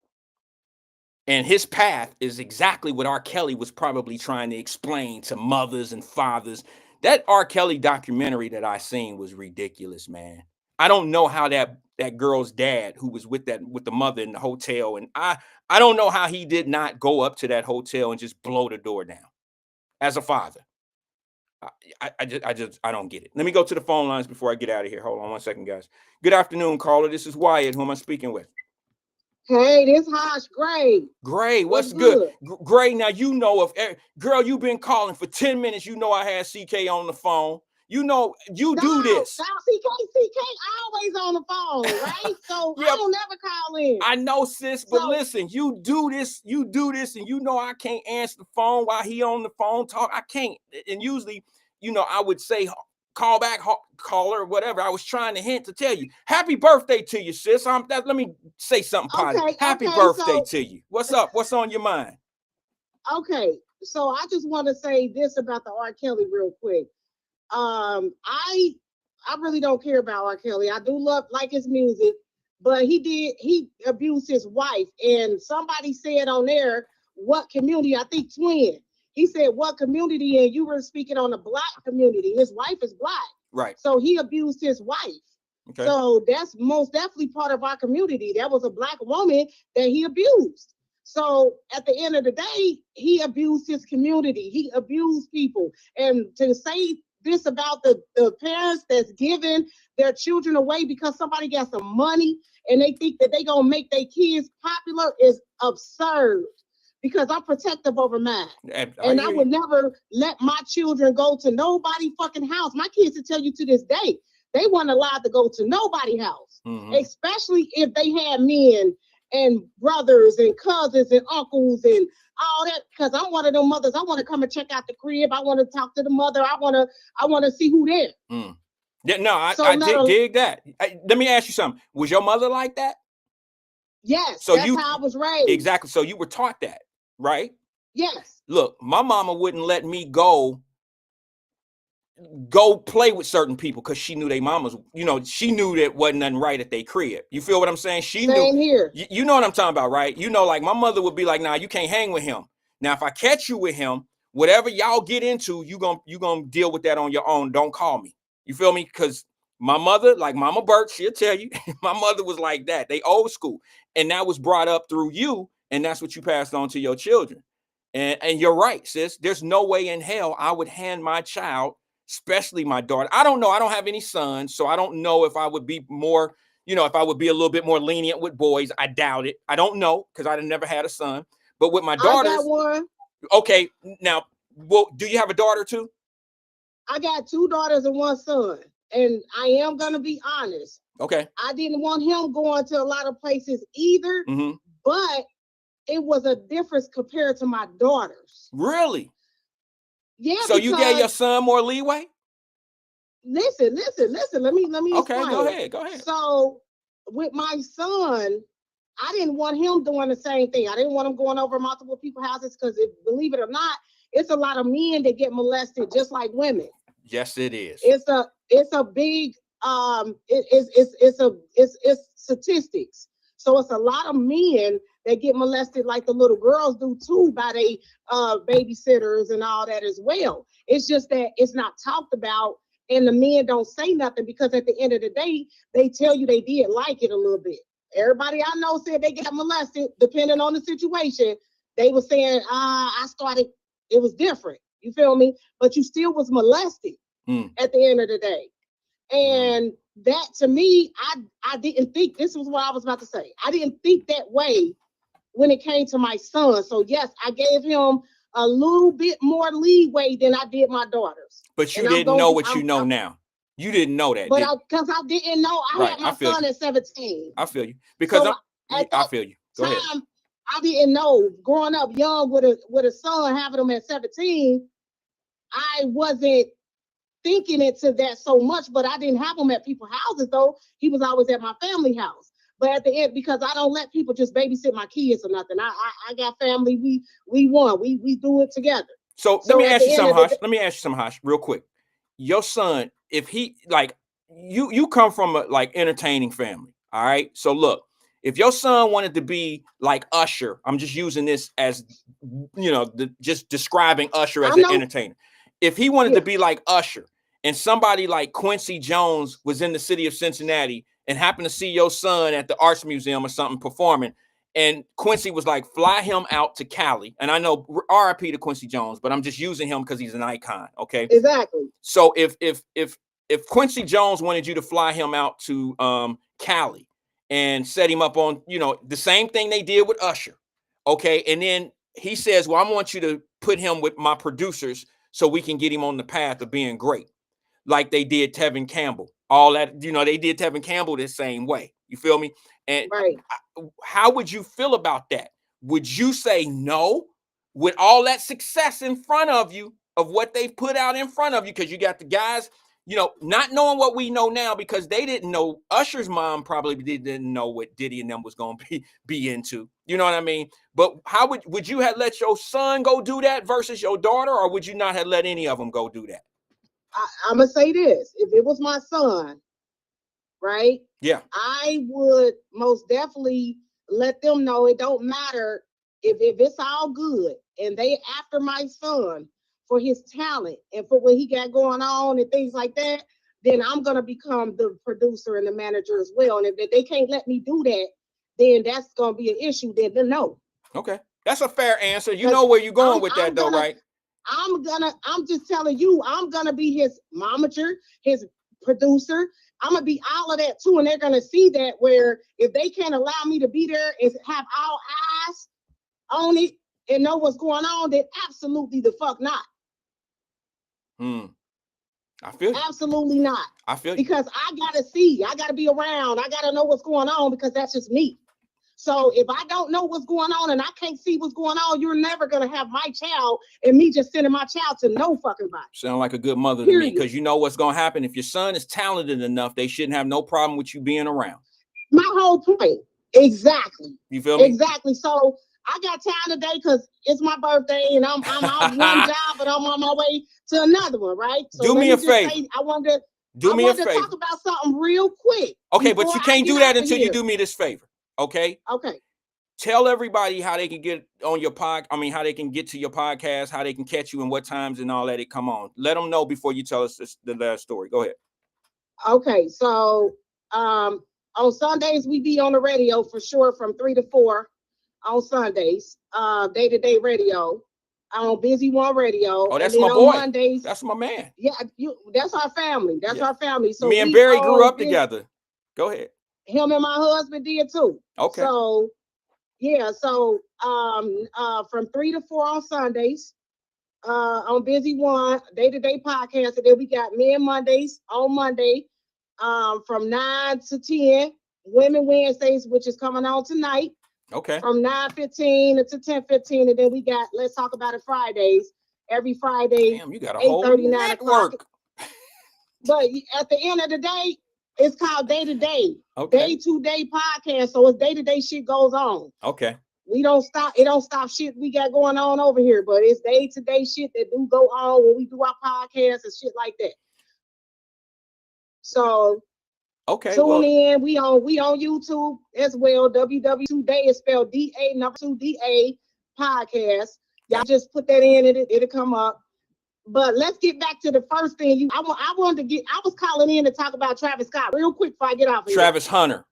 And his path is exactly what R. Kelly was probably trying to explain to mothers and fathers. That R. Kelly documentary that I seen was ridiculous, man. I don't know how that girl's dad, who was with the mother in the hotel, and I don't know how he did not go up to that hotel and just blow the door down. As a father, I don't get it. Let me go to the phone lines before I get out of here. Hold on one second, guys. Good afternoon, caller. This is Wyatt. Who am I speaking with? Hey, this Hosh Gray. Gray, what's good? Gray, now girl, you've been calling for 10 minutes. You know I had CK on the phone. Do this. Now, CK always on the phone, right? So yeah, I don't never call in. I know, sis, but listen, you do this, and I can't answer the phone while he on the phone talk. I can't. And usually, I would say, call back, caller, or whatever. I was trying to hint to tell you, happy birthday to you, sis. Let me say something positive. Happy birthday to you. What's up? What's on your mind? Okay, so I just want to say this about the R. Kelly real quick. I really don't care about R. Kelly. I do like his music, but he abused his wife. And somebody said on there, what community? I think Twin. He said, what community? And you were speaking on the Black community. His wife is Black. Right. So he abused his wife. Okay. So that's most definitely part of our community. That was a Black woman that he abused. So at the end of the day, he abused his community. He abused people. And to say this about the parents that's giving their children away because somebody got some money and they think that they gonna make their kids popular is absurd. Because I'm protective over mine. And I would never let my children go to nobody fucking house. My kids will tell you to this day, they weren't allowed to go to nobody's house, especially if they had men and brothers and cousins and uncles and all that. Because I'm one of them mothers. I want to come and check out the crib. I want to talk to the mother. I want to see who there. Yeah, no, I dig that. Let me ask you something. Was your mother like that? Yes. So that's how I was raised. Exactly. So you were taught that, right? Yes. Look, my mama wouldn't let me go play with certain people because she knew they mamas, she knew that wasn't nothing right at their crib. You feel what I'm saying? She Same knew. Here. You know what I'm talking about, right? Like my mother would be like, nah, you can't hang with him. Now, if I catch you with him, whatever y'all get into, you gonna deal with that on your own. Don't call me. You feel me? Because my mother, like Mama Burt, she'll tell you, my mother was like that. They old school. And that was brought up through you, and that's what you passed on to your children. And you're right, sis. There's no way in hell I would hand my child, especially my daughter. I don't know. I don't have any sons, so I don't know if I would be more, if I would be a little bit more lenient with boys. I doubt it. I don't know because I never had a son. But with my daughters, I got one. Okay, now, well, do you have a daughter too? I got 2 daughters and 1 son, and I am gonna be honest. Okay. I didn't want him going to a lot of places either, but it was a difference compared to my daughters. Really? Yeah. So you gave your son more leeway? Listen. Let me Okay, explain. go ahead. So with my son, I didn't want him doing the same thing. I didn't want him going over multiple people's houses because, believe it or not, it's a lot of men that get molested just like women. Yes, it is. It's a big it's statistics. So it's a lot of men that get molested like the little girls do too by they babysitters and all that as well. It's just that it's not talked about and the men don't say nothing because at the end of the day, they tell you they did like it a little bit. Everybody I know said they got molested, depending on the situation. They were saying, it was different. You feel me? But you still was molested at the end of the day. And that to me, I didn't think, this was what I was about to say. I didn't think that way when it came to my son. So yes, I gave him a little bit more leeway than I did my daughters. But you didn't know what you know now. You didn't know that. But because I didn't know, I had my son at 17. I feel you. Because I feel you. Go ahead. I didn't know. Growing up young with a son, having him at 17, I wasn't thinking into that so much, but I didn't have him at people's houses though. He was always at my family house. But at the end, because I don't let people just babysit my kids or nothing. I got family. We won. We do it together. So let me ask you something, Hush, real quick. Your son, if he like you come from a like entertaining family, all right? So look, if your son wanted to be like Usher, I'm just using this as just describing Usher as an entertainer. If he wanted to be like Usher and somebody like Quincy Jones was in the city of Cincinnati and happened to see your son at the Arts Museum or something performing, and Quincy was like, fly him out to Cali. And I know RIP to Quincy Jones, but I'm just using him because he's an icon. Okay. Exactly. So if Quincy Jones wanted you to fly him out to Cali and set him up on, the same thing they did with Usher. Okay. And then he says, well, I want you to put him with my producers so we can get him on the path of being great. Like they did Tevin Campbell. All that, they did Tevin Campbell the same way. You feel me? And how would you feel about that? Would you say no with all that success in front of you of what they've put out in front of you? Because you got the guys, not knowing what we know now because they didn't know. Usher's mom probably didn't know what Diddy and them was going to be into. You know what I mean? But how would you have let your son go do that versus your daughter, or would you not have let any of them go do that? I'm going to say this. If it was my son, right? Yeah. I would most definitely let them know it don't matter if it's all good and they after my son for his talent and for what he got going on and things like that. then I'm gonna become the producer and the manager as well. And if they can't let me do that, then that's gonna be an issue. Then no. Okay, that's a fair answer. You know where you're going with that, though, right? I'm just telling you, I'm gonna be his momager, his producer. I'm gonna be all of that too, and they're gonna see that. Where if they can't allow me to be there and have all eyes on it and know what's going on, then absolutely the fuck not. I feel you. Absolutely not. I feel you. Because I gotta see, I gotta be around, I gotta know what's going on, because that's just me. So if I don't know what's going on and I can't see what's going on, you're never gonna have my child and me just sending my child to no fucking body. Sound like a good mother to me, because you know what's gonna happen. If your son is talented enough, they shouldn't have no problem with you being around. My whole point. Exactly. You feel me? Exactly. So I got time today because it's my birthday and I'm off one job, but I'm on my way to another one, right? So do me a favor. I wanted to talk about something real quick. Okay, but you can't do that until you do me this favor. Okay. Okay. Tell everybody how they can get on your how they can get to your podcast, how they can catch you, and what times and all that it come on. Let them know before you tell us the last story. Go ahead. Okay, so on Sundays we be on the radio for sure from 3 to 4 on Sundays. Day-to-day radio on Busy One Radio. Oh, that's and my then boy. On Mondays, that's my man. Yeah, that's our family. That's our family. So me and Barry grew up together. Go ahead. Him and my husband did too. Okay. So yeah, so from 3 to 4 on Sundays, on Busy One, day-to-day podcast, and then we got Men Mondays on Monday, from 9 to 10, Women Wednesdays, which is coming on tonight. Okay. From 9:15 to 10:15, and then we got Let's Talk About It Fridays, every Friday. Damn, you got a whole network. But at the end of the day, it's called Day-to-Day. Okay. Day-to-day podcast. So it's day-to-day shit goes on. Okay. We don't stop. It don't stop shit we got going on over here, but it's day-to-day shit that do go on when we do our podcasts and shit like that. So okay, tune in. We on YouTube as well. WW2Day is spelled DA2DA podcast. Y'all just put that in, it'll come up. But let's get back to the first thing. I was calling in to talk about Travis Scott real quick before I get off of Travis Hunter.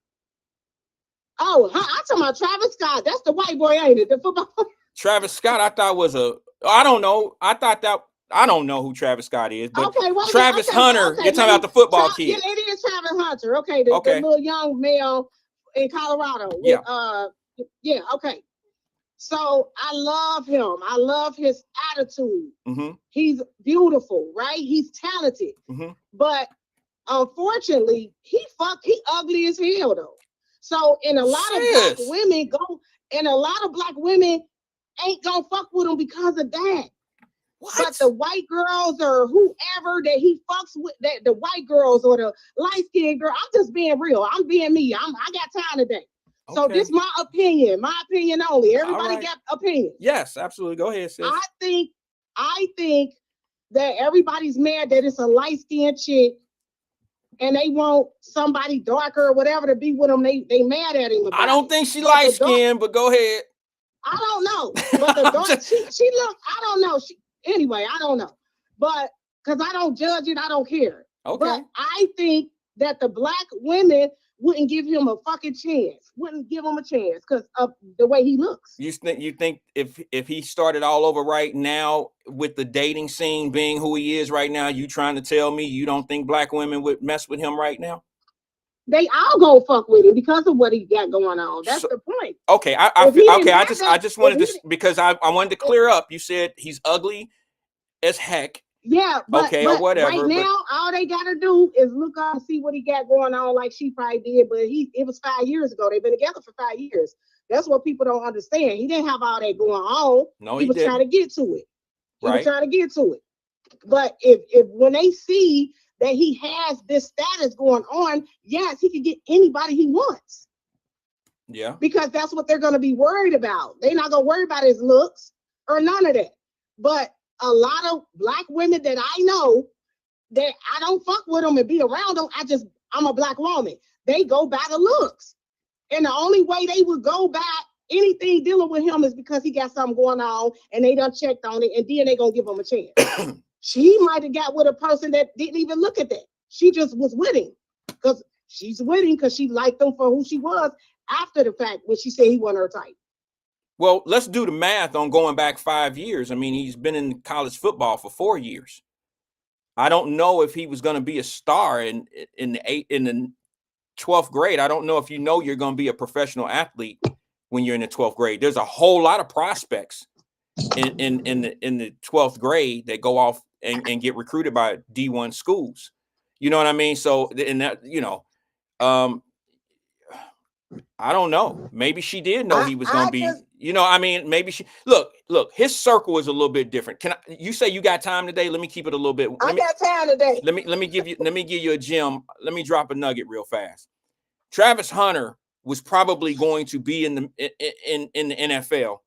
Oh, I'm talking about Travis Scott. That's the white boy, ain't it? The football. Travis Scott, I thought was I don't know. I don't know who Travis Scott is, but Travis Hunter, you're talking about the football kid. Yeah, it is Travis Hunter. Okay, the little young male in Colorado. Yeah, okay. So I love him. I love his attitude. Mm-hmm. He's beautiful, right? He's talented. Mm-hmm. But unfortunately, he ugly as hell though. So a lot of black women ain't gonna fuck with him because of that. What? But the white girls or whoever that he fucks with, that the white girls or the light-skinned girl, I'm just being real. I'm being me. I got time today. Okay. So this is my opinion only. Everybody got opinions. Yes, absolutely. Go ahead, sis. I think that everybody's mad that it's a light-skinned chick and they want somebody darker or whatever to be with them. They mad at him. I don't think she light-skinned, but go ahead. I don't know. But the dark, she look, I don't know. Anyway, I don't know. But because I don't judge it, I don't care. Okay. But I think that the black women wouldn't give him a fucking chance. Wouldn't give him a chance because of the way he looks. You think if he started all over right now with the dating scene being who he is right now, you trying to tell me you don't think black women would mess with him right now? They all go fuck with him because of what he got going on. That's the point. Okay, I just wanted to, because I wanted to clear up. You said he's ugly as heck. Yeah, but or whatever. Right now, all they gotta do is look up and see what he got going on, like she probably did. But it was 5 years ago. They've been together for 5 years. That's what people don't understand. He didn't have all that going on. No, he was didn't. trying to get to it. Right. But if when they see that he has this status going on, yes, he can get anybody he wants. Yeah. Because that's what they're going to be worried about. They're not going to worry about his looks or none of that. But a lot of black women that I know that I don't fuck with them and be around them, I'm a black woman. They go by the looks. And the only way they would go by anything dealing with him is because he got something going on and they done checked on it and then they going to give him a chance. She might have got with a person that didn't even look at that. She just was winning because she's winning because she liked him for who she was after the fact when she said he wasn't her type. Well, let's do the math on going back 5 years. I mean, he's been in college football for 4 years. I don't know if he was going to be a star in the 12th grade. I don't know if you're going to be a professional athlete when you're in the 12th grade. There's a whole lot of prospects in the 12th grade that go off and get recruited by D1 schools. You know what I mean? So, and that, I don't know. Maybe she did know he was going to be, maybe she look, his circle is a little bit different. You say you got time today? Let me keep it a little bit. I got time today. Let me give you a gem. Let me drop a nugget real fast. Travis Hunter was probably going to be in the NFL,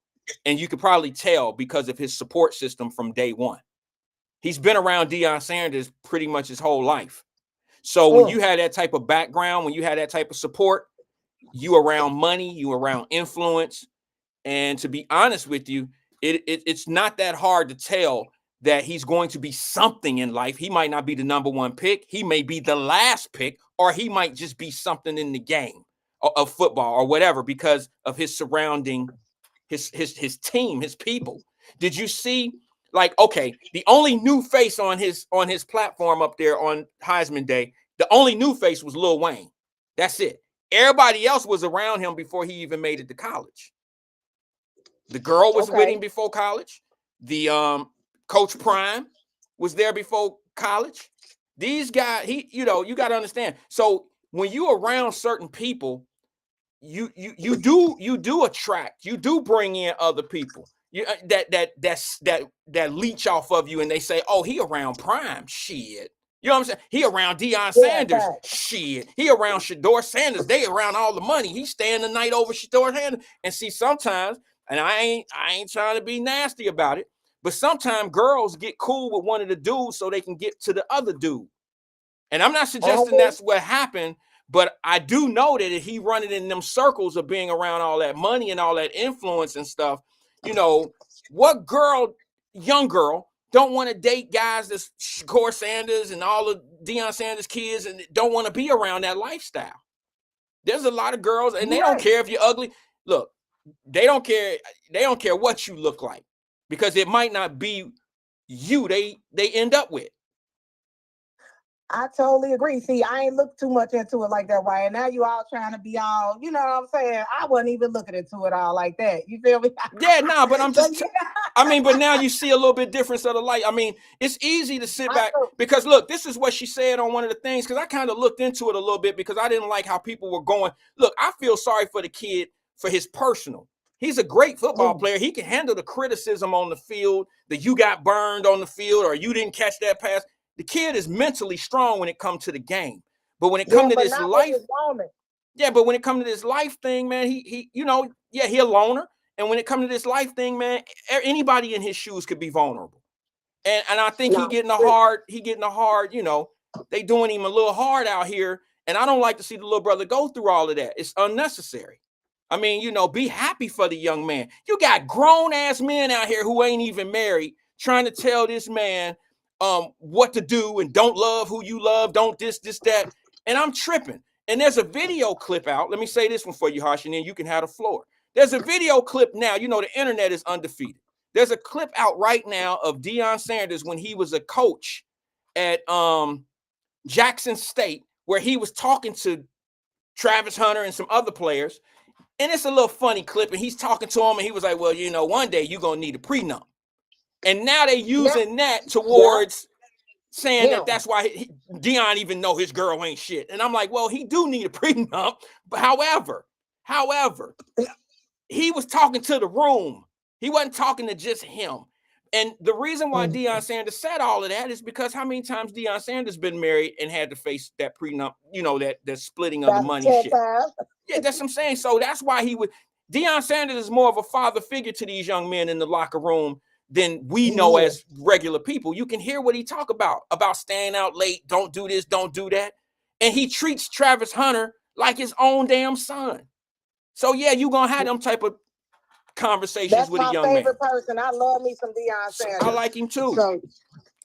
and you could probably tell because of his support system from day one. He's been around Deion Sanders pretty much his whole life. So when you had that type of background, when you had that type of support, you around money, you around influence. And to be honest with you, it's not that hard to tell that he's going to be something in life. He might not be the number one pick. He may be the last pick, or he might just be something in the game of football or whatever because of his surrounding, his team, his people. Did you see, the only new face on his platform up there on Heisman Day, the only new face was Lil Wayne. That's it. Everybody else was around him before he even made it to college. The girl was with him before college. The Coach Prime was there before college. These guys, you got to understand. So when you around certain people, you do attract, you do bring in other people. That leech off of you, and they say, "Oh, he around Prime, shit." You know what I'm saying? He around Deion Sanders, shit. He around Shador Sanders. They around all the money. He's staying the night over Shador Sanders. And see, sometimes, and I ain't trying to be nasty about it, but sometimes girls get cool with one of the dudes so they can get to the other dude. And I'm not suggesting that's what happened, but I do know that if he running in them circles of being around all that money and all that influence and stuff, what young girl, don't want to date guys that's Shador Sanders and all of Deion Sanders kids and don't want to be around that lifestyle? There's a lot of girls, and they don't care if you're ugly. Look, they don't care. They don't care what you look like because it might not be you they end up with. I totally agree. See, I ain't looked too much into it like that, Wyatt. Now you all trying to be all, you know what I'm saying? I wasn't even looking into it all like that. You feel me? Yeah, no, but I'm just, but now you see a little bit difference of the light. I mean, it's easy to sit back because look, this is what she said on one of the things, because I kind of looked into it a little bit because I didn't like how people were going. Look, I feel sorry for the kid for his personal. He's a great football player. He can handle the criticism on the field, that you got burned on the field or you didn't catch that pass. The kid is mentally strong when it comes to the game. But when it comes to this life, but when it comes to this life thing, man, he he a loner. And when it comes to this life thing, man, anybody in his shoes could be vulnerable. And I think he getting a hard, they doing him a little hard out here. And I don't like to see the little brother go through all of that. It's unnecessary. I mean, be happy for the young man. You got grown ass men out here who ain't even married trying to tell this man what to do and don't love who you love, don't this, that. And I'm tripping. And there's a video clip out. Let me say this one for you, Harsh, and then you can have the floor. There's a video clip now. The internet is undefeated. There's a clip out right now of Deion Sanders when he was a coach at Jackson State, where he was talking to Travis Hunter and some other players. And it's a little funny clip. And he's talking to him and he was like, well, one day you're going to need a prenup. And now they using that towards saying that that's why Deion even know his girl ain't shit. And I'm like, well, he do need a prenup. But however, he was talking to the room. He wasn't talking to just him. And the reason why Deion Sanders said all of that is because how many times Deion Sanders been married and had to face that prenup, that splitting of the money shit. Yeah, that's what I'm saying. So that's why Deion Sanders is more of a father figure to these young men in the locker room than we know as regular people. You can hear what he talk about staying out late, don't do this, don't do that. And he treats Travis Hunter like his own damn son. So yeah, you're going to have them type of conversations with a young man. That's my favorite person. I love me some Deion Sanders. I like him too.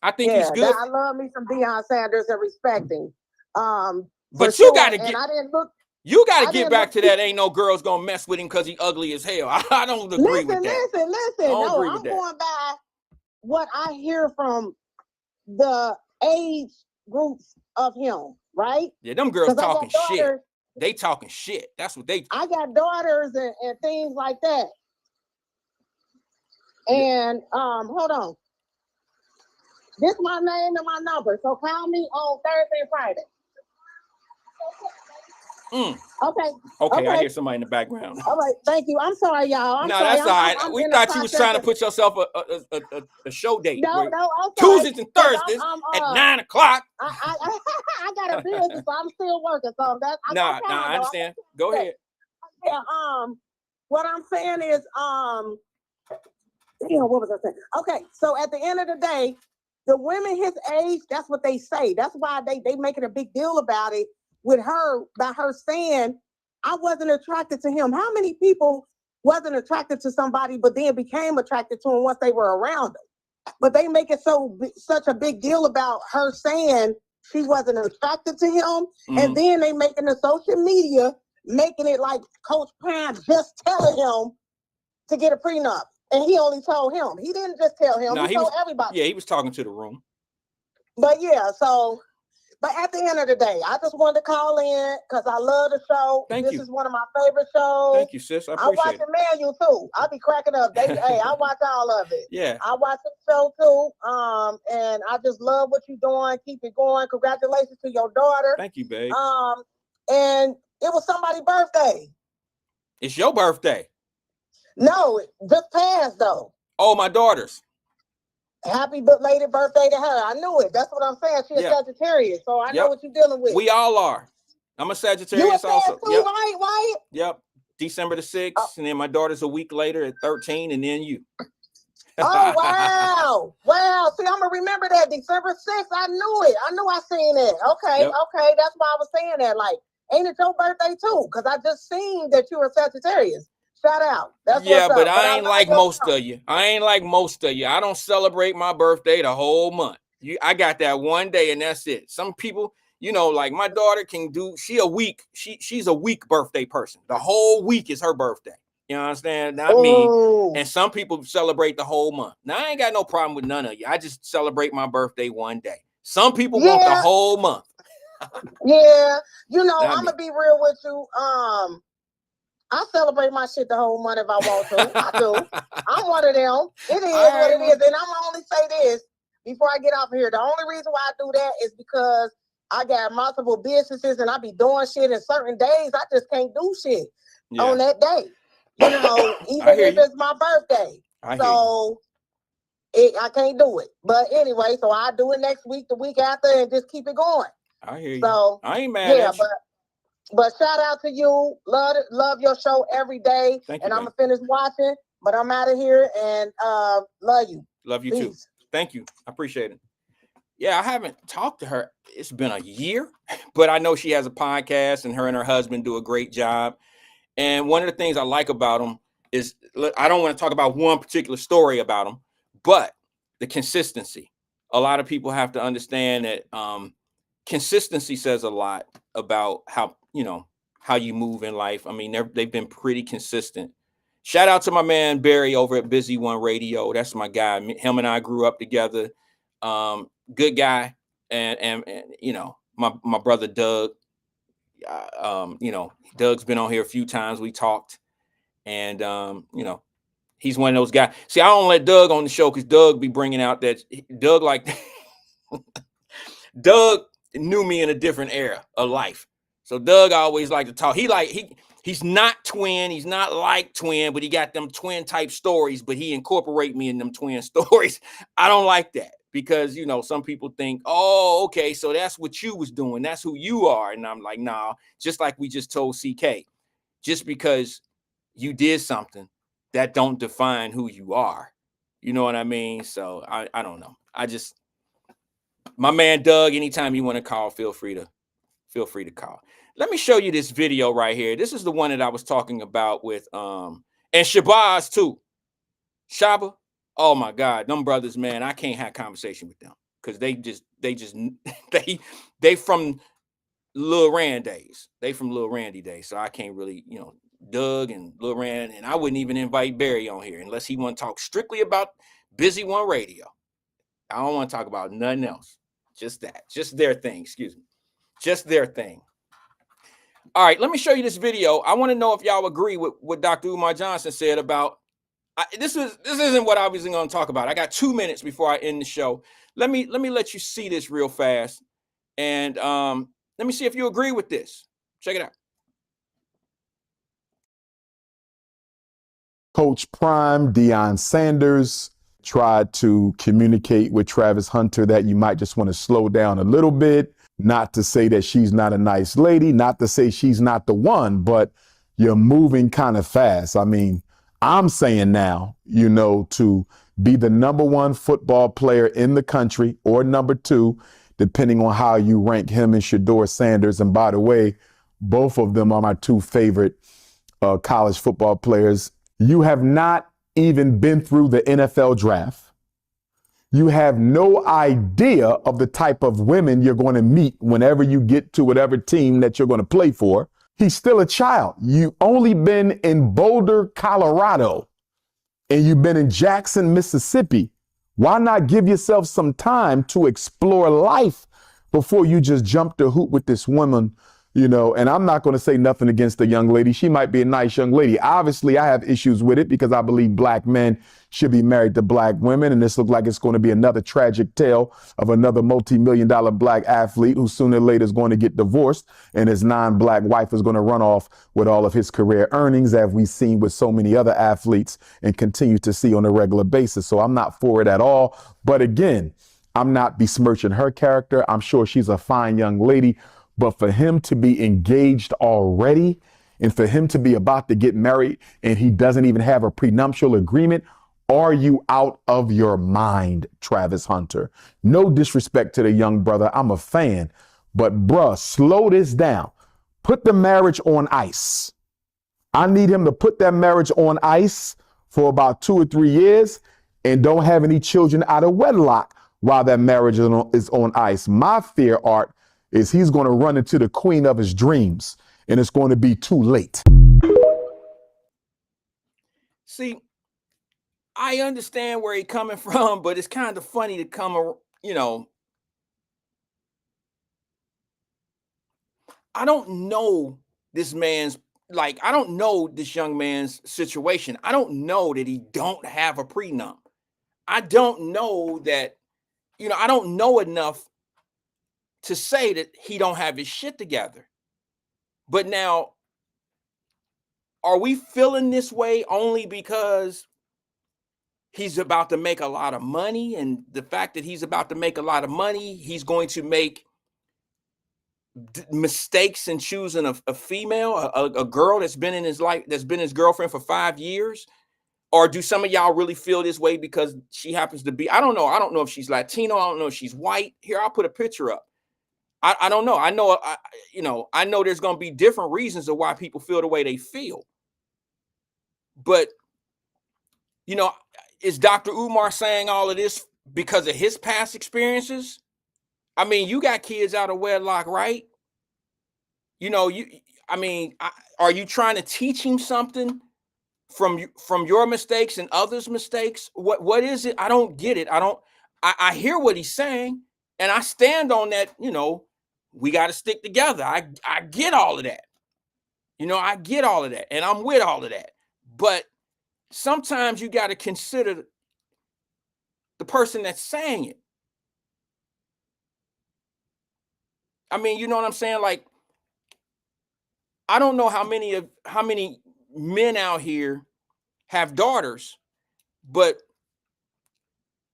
I think he's good. I love me some Deion Sanders and respecting. But For you sure. got to And get. I didn't look. You got to I get didn't back look- to that. Ain't no girls gonna mess with him because he ugly as hell. I don't agree with that. Listen. don't No, agree I'm with that. going by what I hear from the age groups of him, right? Yeah, them girls 'Cause I got talking shit. daughters. They talking shit. That's what they. I got daughters and things like that. And hold on. This my name and my number. So call me on Thursday and Friday. Okay. Okay, I hear somebody in the background. All right. Thank you. I'm sorry, y'all. I'm No, sorry. that's all right. I'm We in the thought you was trying to process put yourself a show date. No, where- I'm sorry. Tuesdays and 'Cause Thursdays I'm, at 9 o'clock. I got a business, so I'm still working. So that's Nah, I understand. Go ahead. Yeah, what I'm saying is, damn, what was I saying? Okay, so at the end of the day, the women his age, that's what they say. That's why they making a big deal about it with her, by her saying, I wasn't attracted to him. How many people wasn't attracted to somebody, but then became attracted to him once they were around him? But they make it such a big deal about her saying she wasn't attracted to him, and then they making the social media making it like Coach Pam just telling him to get a prenup, and he only told him. He didn't just tell him. Nah, he told everybody. Yeah, he was talking to the room. But yeah, so. But at the end of the day, I just wanted to call in because I love the show. Thank you. This is one of my favorite shows. Thank you, sis. I watch appreciate the manual too. I be cracking up. Hey, I watch all of it. Yeah. I watch the show too. And I just love what you're doing. Keep it going. Congratulations to your daughter. Thank you, babe. And it was somebody's birthday. It's your birthday. No, just passed though. Oh, my daughter's. Happy belated birthday to her. I knew it. That's what I'm saying. She's a Sagittarius, so I know what you're dealing with. We all are. I'm a Sagittarius also. Too, right? Yep. December the 6th, and then my daughter's a week later at 13, and then you. Oh, wow. Wow. See, I'm going to remember that. December 6th. I knew it. I knew I seen it. Okay. Yep. Okay. That's why I was saying that. Like, ain't it your birthday too? Because I just seen that you were Sagittarius. Shout out. That's what's but up. I ain't like most of you. I ain't like most of you. I don't celebrate my birthday the whole month. I got that one day and that's it. Some people, like my daughter can do, she's a week birthday person. The whole week is her birthday. You understand? Not me. And some people celebrate the whole month. Now, I ain't got no problem with none of you. I just celebrate my birthday one day. Some people want the whole month. Yeah. I'm going to be real with you. I celebrate my shit the whole month if I want to. I do. I'm one of them. It is what it is. And I'm gonna only say this before I get off here. The only reason why I do that is because I got multiple businesses and I be doing shit, and certain days I just can't do shit on that day. Even if it's my birthday. I can't do it. But anyway, so I do it next week, the week after, and just keep it going. I hear you. So I ain't mad at you. But shout out to you. Love your show every day. Thank you, and I'm going to finish watching, but I'm out of here and love you. Love you too. Thank you. I appreciate it. Yeah, I haven't talked to her. It's been a year, but I know she has a podcast and her husband do a great job. And one of the things I like about them is, I don't want to talk about one particular story about them, but the consistency. A lot of people have to understand that consistency says a lot about how you move in life. I mean, they've been pretty consistent. Shout out to my man Barry over at Busy One Radio. That's my guy. Him and I grew up together. Good guy. And my brother Doug. Doug's been on here a few times. We talked, and he's one of those guys. See, I don't let Doug on the show because Doug be bringing out that Doug Doug knew me in a different era of life. So Doug always like to talk. He's not twin. He's not like twin, but he got them twin type stories, but he incorporate me in them twin stories. I don't like that because, some people think, oh, okay, so that's what you was doing. That's who you are. And I'm like, nah, just like we just told CK, just because you did something, that don't define who you are. You know what I mean? So I don't know. My man Doug, anytime you want to call, feel free to call. Let me show you this video right here. This is the one that I was talking about with and Shabazz too. Shaba, oh my God, them brothers, man, I can't have conversation with them. because they from Lil Rand days. They from Lil Randy days. So I can't really, Doug and Lil Rand, and I wouldn't even invite Barry on here unless he want to talk strictly about Busy One Radio. I don't want to talk about nothing else. Just that. Just their thing. Excuse me. Just their thing. All right, let me show you this video. I want to know if y'all agree with what Dr. Umar Johnson said about this isn't what I was going to talk about. I got 2 minutes before I end the show. Let me let you see this real fast. And let me see if you agree with this. Check it out. Coach Prime, Deion Sanders tried to communicate with Travis Hunter that you might just want to slow down a little bit. Not to say that she's not a nice lady, not to say she's not the one, but you're moving kind of fast. I mean, I'm saying now, to be the number one football player in the country or number two, depending on how you rank him and Shedeur Sanders. And by the way, both of them are my two favorite college football players. You have not even been through the NFL draft. You have no idea of the type of women you're going to meet whenever you get to whatever team that you're going to play for. He's still a child. You've only been in Boulder, Colorado, and you've been in Jackson, Mississippi. Why not give yourself some time to explore life before you just jump the hoop with this woman? And I'm not going to say nothing against the young lady. She might be a nice young lady. Obviously, I have issues with it because I believe black men should be married to black women. And this looks like it's going to be another tragic tale of another multi-million-dollar black athlete who sooner or later is going to get divorced and his non-black wife is going to run off with all of his career earnings, as we've seen with so many other athletes and continue to see on a regular basis. So I'm not for it at all. But again, I'm not besmirching her character. I'm sure she's a fine young lady. But for him to be engaged already and for him to be about to get married and he doesn't even have a prenuptial agreement, are you out of your mind, Travis Hunter? No disrespect to the young brother. I'm a fan. But bruh, slow this down. Put the marriage on ice. I need him to put that marriage on ice for about 2 or 3 years and don't have any children out of wedlock while that marriage is on ice. My fear, Art, is he's going to run into the queen of his dreams, and it's going to be too late. See, I understand where he's coming from, but it's kind of funny to come, I don't know this man's, I don't know this young man's situation. I don't know that he don't have a prenup. I don't know that, I don't know enough to say that he don't have his shit together. But now, are we feeling this way only because he's about to make a lot of money? And the fact that he's about to make a lot of money, he's going to make mistakes in choosing a female, a girl that's been in his life, that's been his girlfriend for 5 years? Or do some of y'all really feel this way because she happens to be, I don't know. I don't know if she's Latino. I don't know if she's white. Here, I'll put a picture up. I don't know. I know there's going to be different reasons of why people feel the way they feel. But, is Dr. Umar saying all of this because of his past experiences? I mean, you got kids out of wedlock, right? Are you trying to teach him something from your mistakes and others' mistakes? What is it? I don't get it. I hear what he's saying, and I stand on that, we got to stick together. I get all of that. I get all of that, and I'm with all of that. But sometimes you got to consider the person that's saying it. I mean, you know what I'm saying? Like, I don't know how many men out here have daughters, but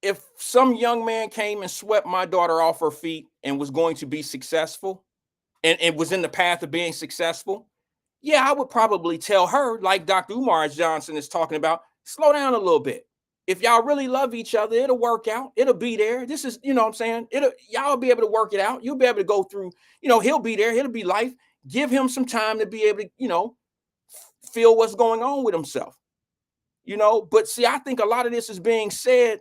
if some young man came and swept my daughter off her feet and was going to be successful and was in the path of being successful, yeah, I would probably tell her, like Dr. Umar Johnson is talking about, slow down a little bit. If y'all really love each other, it'll work out. It'll be there. This is, what I'm saying? Y'all will be able to work it out. You'll be able to go through, he'll be there. It'll be life. Give him some time to be able to, feel what's going on with himself. But see, I think a lot of this is being said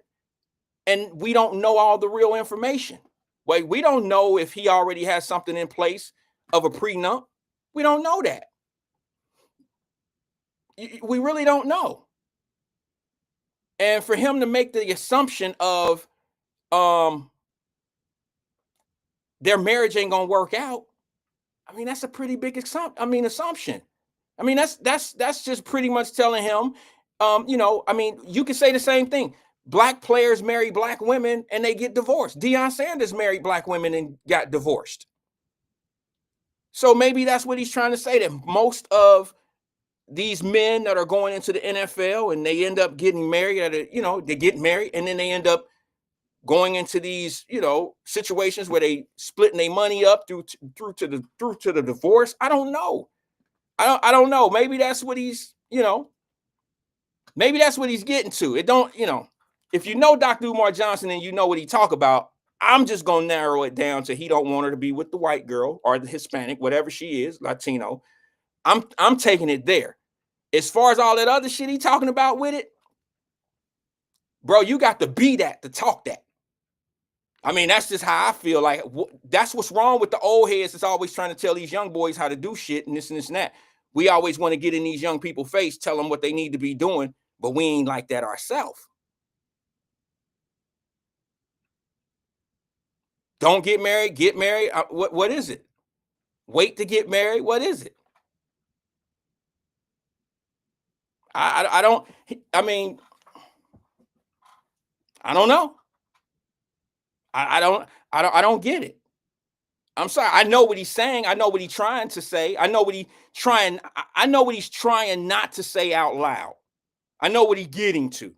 and we don't know all the real information. Like, we don't know if he already has something in place of a prenup. We don't know that. We really don't know. And for him to make the assumption of their marriage ain't gonna work out, I mean, that's a pretty big assumption. I mean, that's just pretty much telling him, I mean, you could say the same thing. Black players marry black women and they get divorced. Deion Sanders married black women and got divorced. So maybe that's what he's trying to say, that most of these men that are going into the NFL and they end up getting married they get married and then they end up going into these, situations where they splitting their money up through to the divorce. I don't know. I don't know. Maybe that's what he's, maybe that's what he's getting to. It don't, if you know Dr. Umar Johnson and you know what he talk about, I'm just gonna narrow it down to he don't want her to be with the white girl or the Hispanic, whatever she is, Latino. I'm taking it there. As far as all that other shit he talking about with it, bro, you got to be that to talk that. I mean, that's just how I feel. Like, that's what's wrong with the old heads that's always trying to tell these young boys how to do shit and this and this and that. We always want to get in these young people's face, tell them what they need to be doing, but we ain't like that ourselves. Don't get married, get married. What is it? Wait to get married. What is it? I don't know. I don't get it. I'm sorry. I know what he's saying. I know what he's trying to say. I know what he's trying not to say out loud. I know what he's getting to.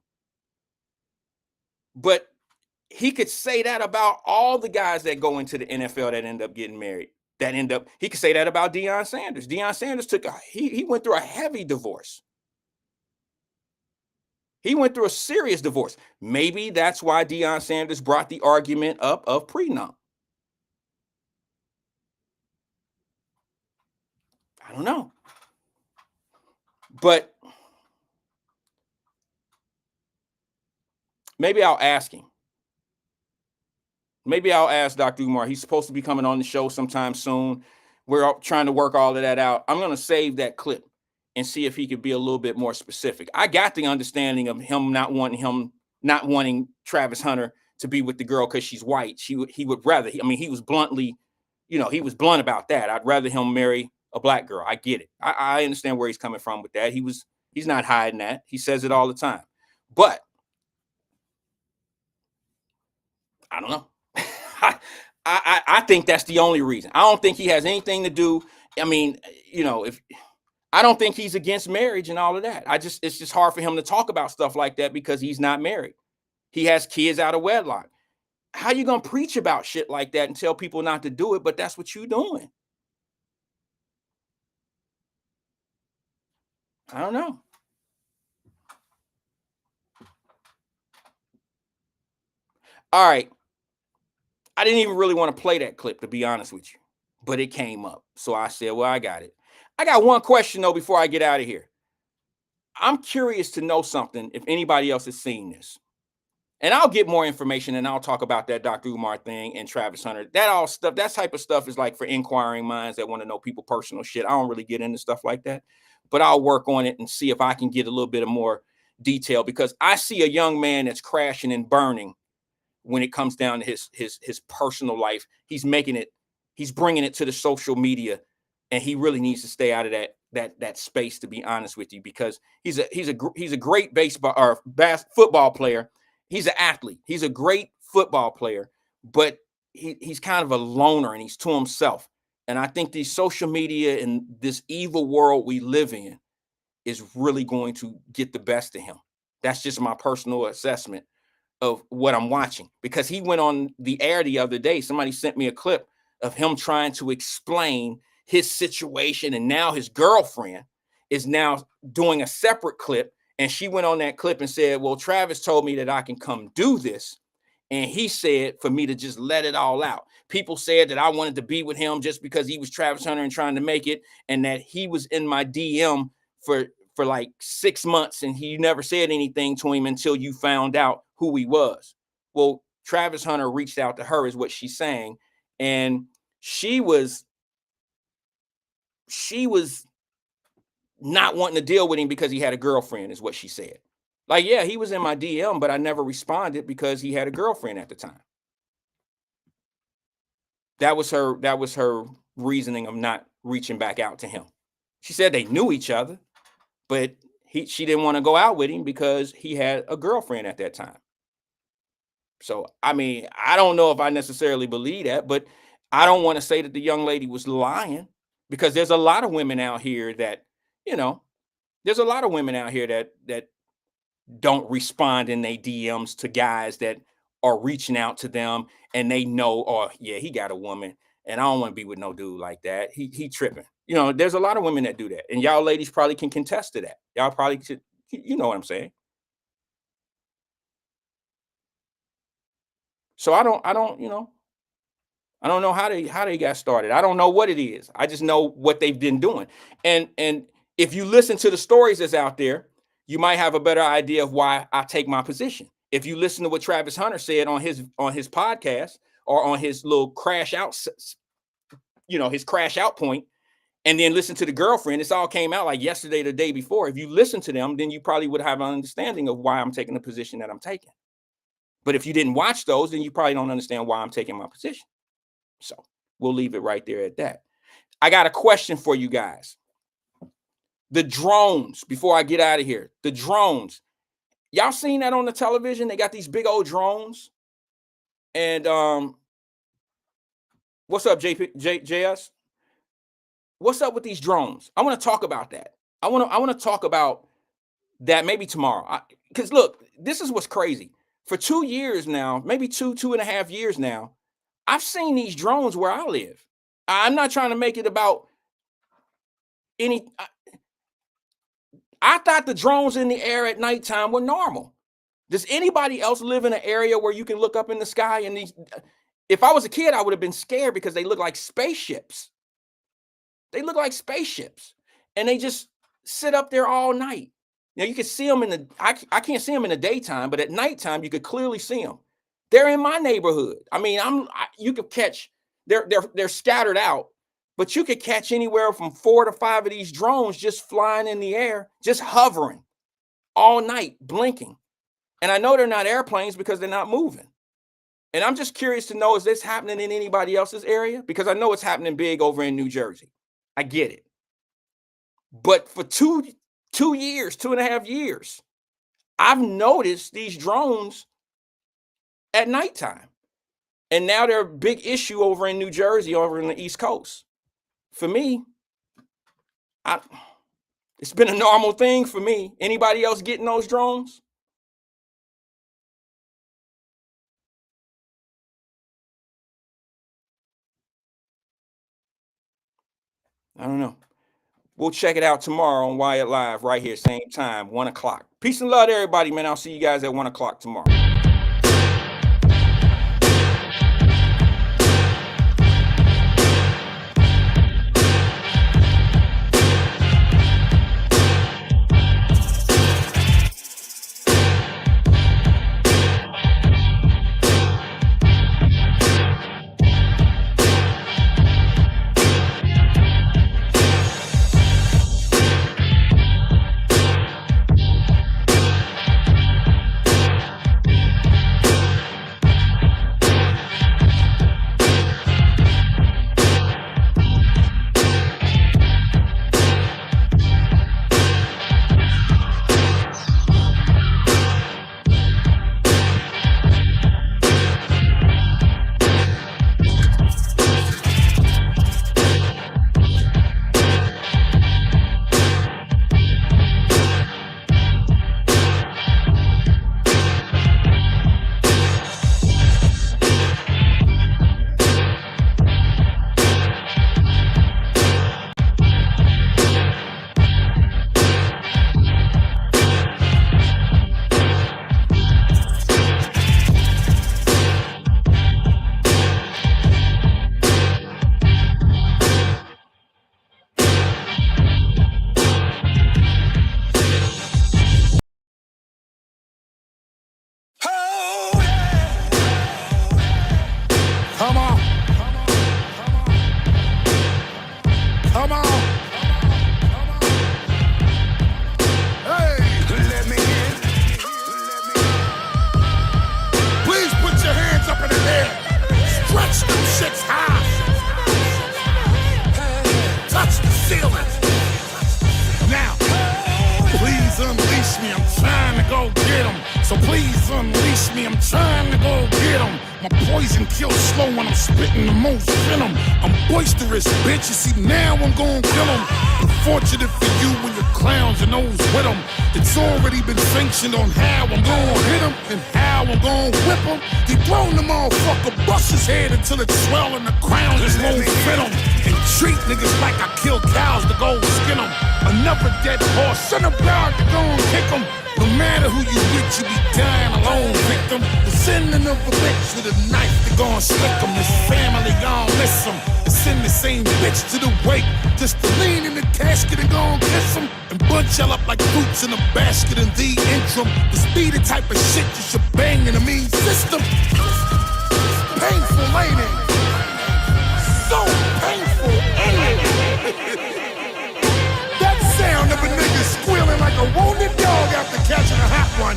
But he could say that about all the guys that go into the NFL that end up getting married. He could say that about Deion Sanders. Deion Sanders he went through a heavy divorce. He went through a serious divorce. Maybe that's why Deion Sanders brought the argument up of prenup. I don't know. But maybe I'll ask him. Maybe I'll ask Dr. Umar. He's supposed to be coming on the show sometime soon. We're trying to work all of that out. I'm going to save that clip and see if he could be a little bit more specific. I got the understanding of him not wanting Travis Hunter to be with the girl because she's white. He would rather, he was he was blunt about that. I'd rather him marry a black girl. I get it. I understand where he's coming from with that. He's not hiding that. He says it all the time. But I don't know. I think that's the only reason. I don't think he has anything to do. If I don't think he's against marriage and all of that. It's just hard for him to talk about stuff like that because he's not married. He has kids out of wedlock. How you gonna preach about shit like that and tell people not to do it, but that's what you're doing? I don't know. All right. I didn't even really want to play that clip, to be honest with you, but it came up. So I said, well, I got it. I got one question, though, before I get out of here. I'm curious to know something, if anybody else has seen this. And I'll get more information and I'll talk about that Dr. Umar thing and Travis Hunter. That type of stuff is like for inquiring minds that want to know people personal shit. I don't really get into stuff like that, but I'll work on it and see if I can get a little bit of more detail, because I see a young man that's crashing and burning when it comes down to his personal life. He's bringing it to the social media, and he really needs to stay out of that space, to be honest with you, because he's a great baseball or football player. He's an athlete. He's a great football player, but he's kind of a loner and he's to himself. And I think the social media and this evil world we live in is really going to get the best of him. That's just my personal assessment of what I'm watching, because he went on the air the other day. Somebody sent me a clip of him trying to explain his situation, and now his girlfriend is now doing a separate clip, and she went on that clip and said, well, Travis told me that I can come do this, and he said for me to just let it all out. People said that I wanted to be with him just because he was Travis Hunter and trying to make it, and that he was in my DM for like 6 months and he never said anything to him until you found out who he was. Well, Travis Hunter reached out to her, is what she's saying, and she was not wanting to deal with him because he had a girlfriend, is what she said. Like, yeah, he was in my DM, but I never responded because he had a girlfriend at the time. That was her reasoning of not reaching back out to him. She said they knew each other, but she didn't want to go out with him because he had a girlfriend at that time. So, I mean, I don't know if I necessarily believe that, but I don't want to say that the young lady was lying, because there's a lot of women out here that, there's a lot of women out here that don't respond in their DMs to guys that are reaching out to them, and they know, oh yeah, he got a woman, and I don't want to be with no dude like that. He tripping. There's a lot of women that do that, and y'all ladies probably can contest to that. Y'all probably could, you know what I'm saying? So I don't know how they got started. I don't know what it is. I just know what they've been doing. And if you listen to the stories that's out there, you might have a better idea of why I take my position. If you listen to what Travis Hunter said on his podcast, or on his little crash out, his crash out point, and then listen to the girlfriend, this all came out like yesterday, the day before. If you listen to them, then you probably would have an understanding of why I'm taking the position that I'm taking. But if you didn't watch those, then you probably don't understand why I'm taking my position. So we'll leave it right there at that. I got a question for you guys. The drones, before I get out of here, the drones. Y'all seen that on the television? They got these big old drones. And what's up, JS? What's up with these drones? I want to talk about that. I want to talk about that maybe tomorrow. Because look, this is what's crazy. For 2 years now, maybe 2.5 years now, I've seen these drones where I live. I'm not trying to make it about any. I thought the drones in the air at nighttime were normal. Does anybody else live in an area where you can look up in the sky and these? If I was a kid, I would have been scared because they look like spaceships. They look like spaceships, and they just sit up there all night. Now you can see them I can't see them in the daytime, but at nighttime you could clearly see them. They're in my neighborhood. I mean, you could catch. They're scattered out, but you could catch anywhere from 4 to 5 of these drones just flying in the air, just hovering all night, blinking. And I know they're not airplanes because they're not moving. And I'm just curious to know, is this happening in anybody else's area? Because I know it's happening big over in New Jersey. I get it. But for 2.5 years, I've noticed these drones at nighttime. And now they're a big issue over in New Jersey, over in the East Coast. For me, it's been a normal thing for me. Anybody else getting those drones? I don't know. We'll check it out tomorrow on Wyatt Live right here, same time, 1 o'clock. Peace and love to everybody, man. I'll see you guys at 1 o'clock tomorrow. So please unleash me, I'm trying to go get them. My poison kills slow when I'm spitting the most venom. I'm boisterous, bitch, you see now I'm gon' kill them. Unfortunate for you when your clowns and those with them. It's already been sanctioned on how I'm gon' hit them and how I'm gon' whip them. Dethrone the motherfucker, bust his head until it's swell and the crown just won't fit him. And treat niggas like I kill cows to go skin them. Another dead horse, send a guard to go and kick them. No matter who you with, you be dying alone, victim. The sending of a bitch with a knife to go and slick them. This family gon' miss them. To send the same bitch to the wake, just to lean in the casket and go and kiss them. And bunch y'all up like fruits in a basket in the interim. This be the type of shit you should bang in a mean system. Painful, ain't it? So painful, ain't it? That sound of a nigga squealing like a wounded dog after catching a hot one.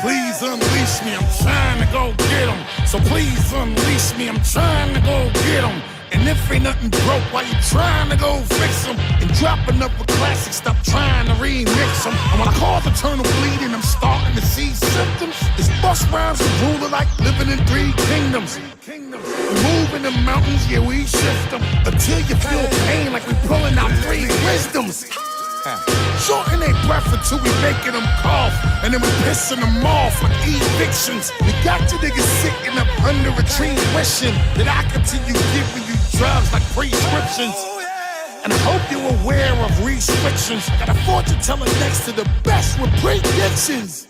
Please unleash me, I'm trying to go get him. So please unleash me, I'm trying to go get him. And if ain't nothing broke, why you trying to go fix them? And drop another classic, stop trying to remix them. And when I cause eternal bleeding, I'm starting to see symptoms. This bus rhymes a ruler like living in 3 kingdoms. We move in the mountains, yeah, we shift them. Until you feel pain like we pulling out 3 wisdoms. Shorten their breath until we making them cough. And then we pissing them off like evictions. We got you niggas sitting up under a tree wishing that I continue giving you drugs like prescriptions. And I hope you're aware of restrictions. Got a fortune teller next to the best with predictions.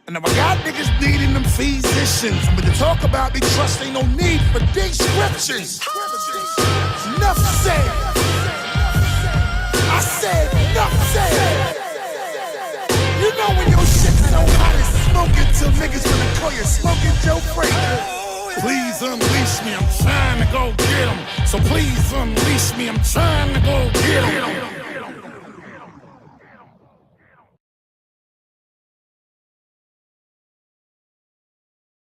And now I got niggas needing them physicians. But to talk about me trust ain't no need for descriptions. Enough said. I said enough said. You know when your shit so hot it's smoking till niggas wanna call you Smoking Joe Frazier. Please unleash me, I'm trying to go get him. So please unleash me, I'm trying to go get him.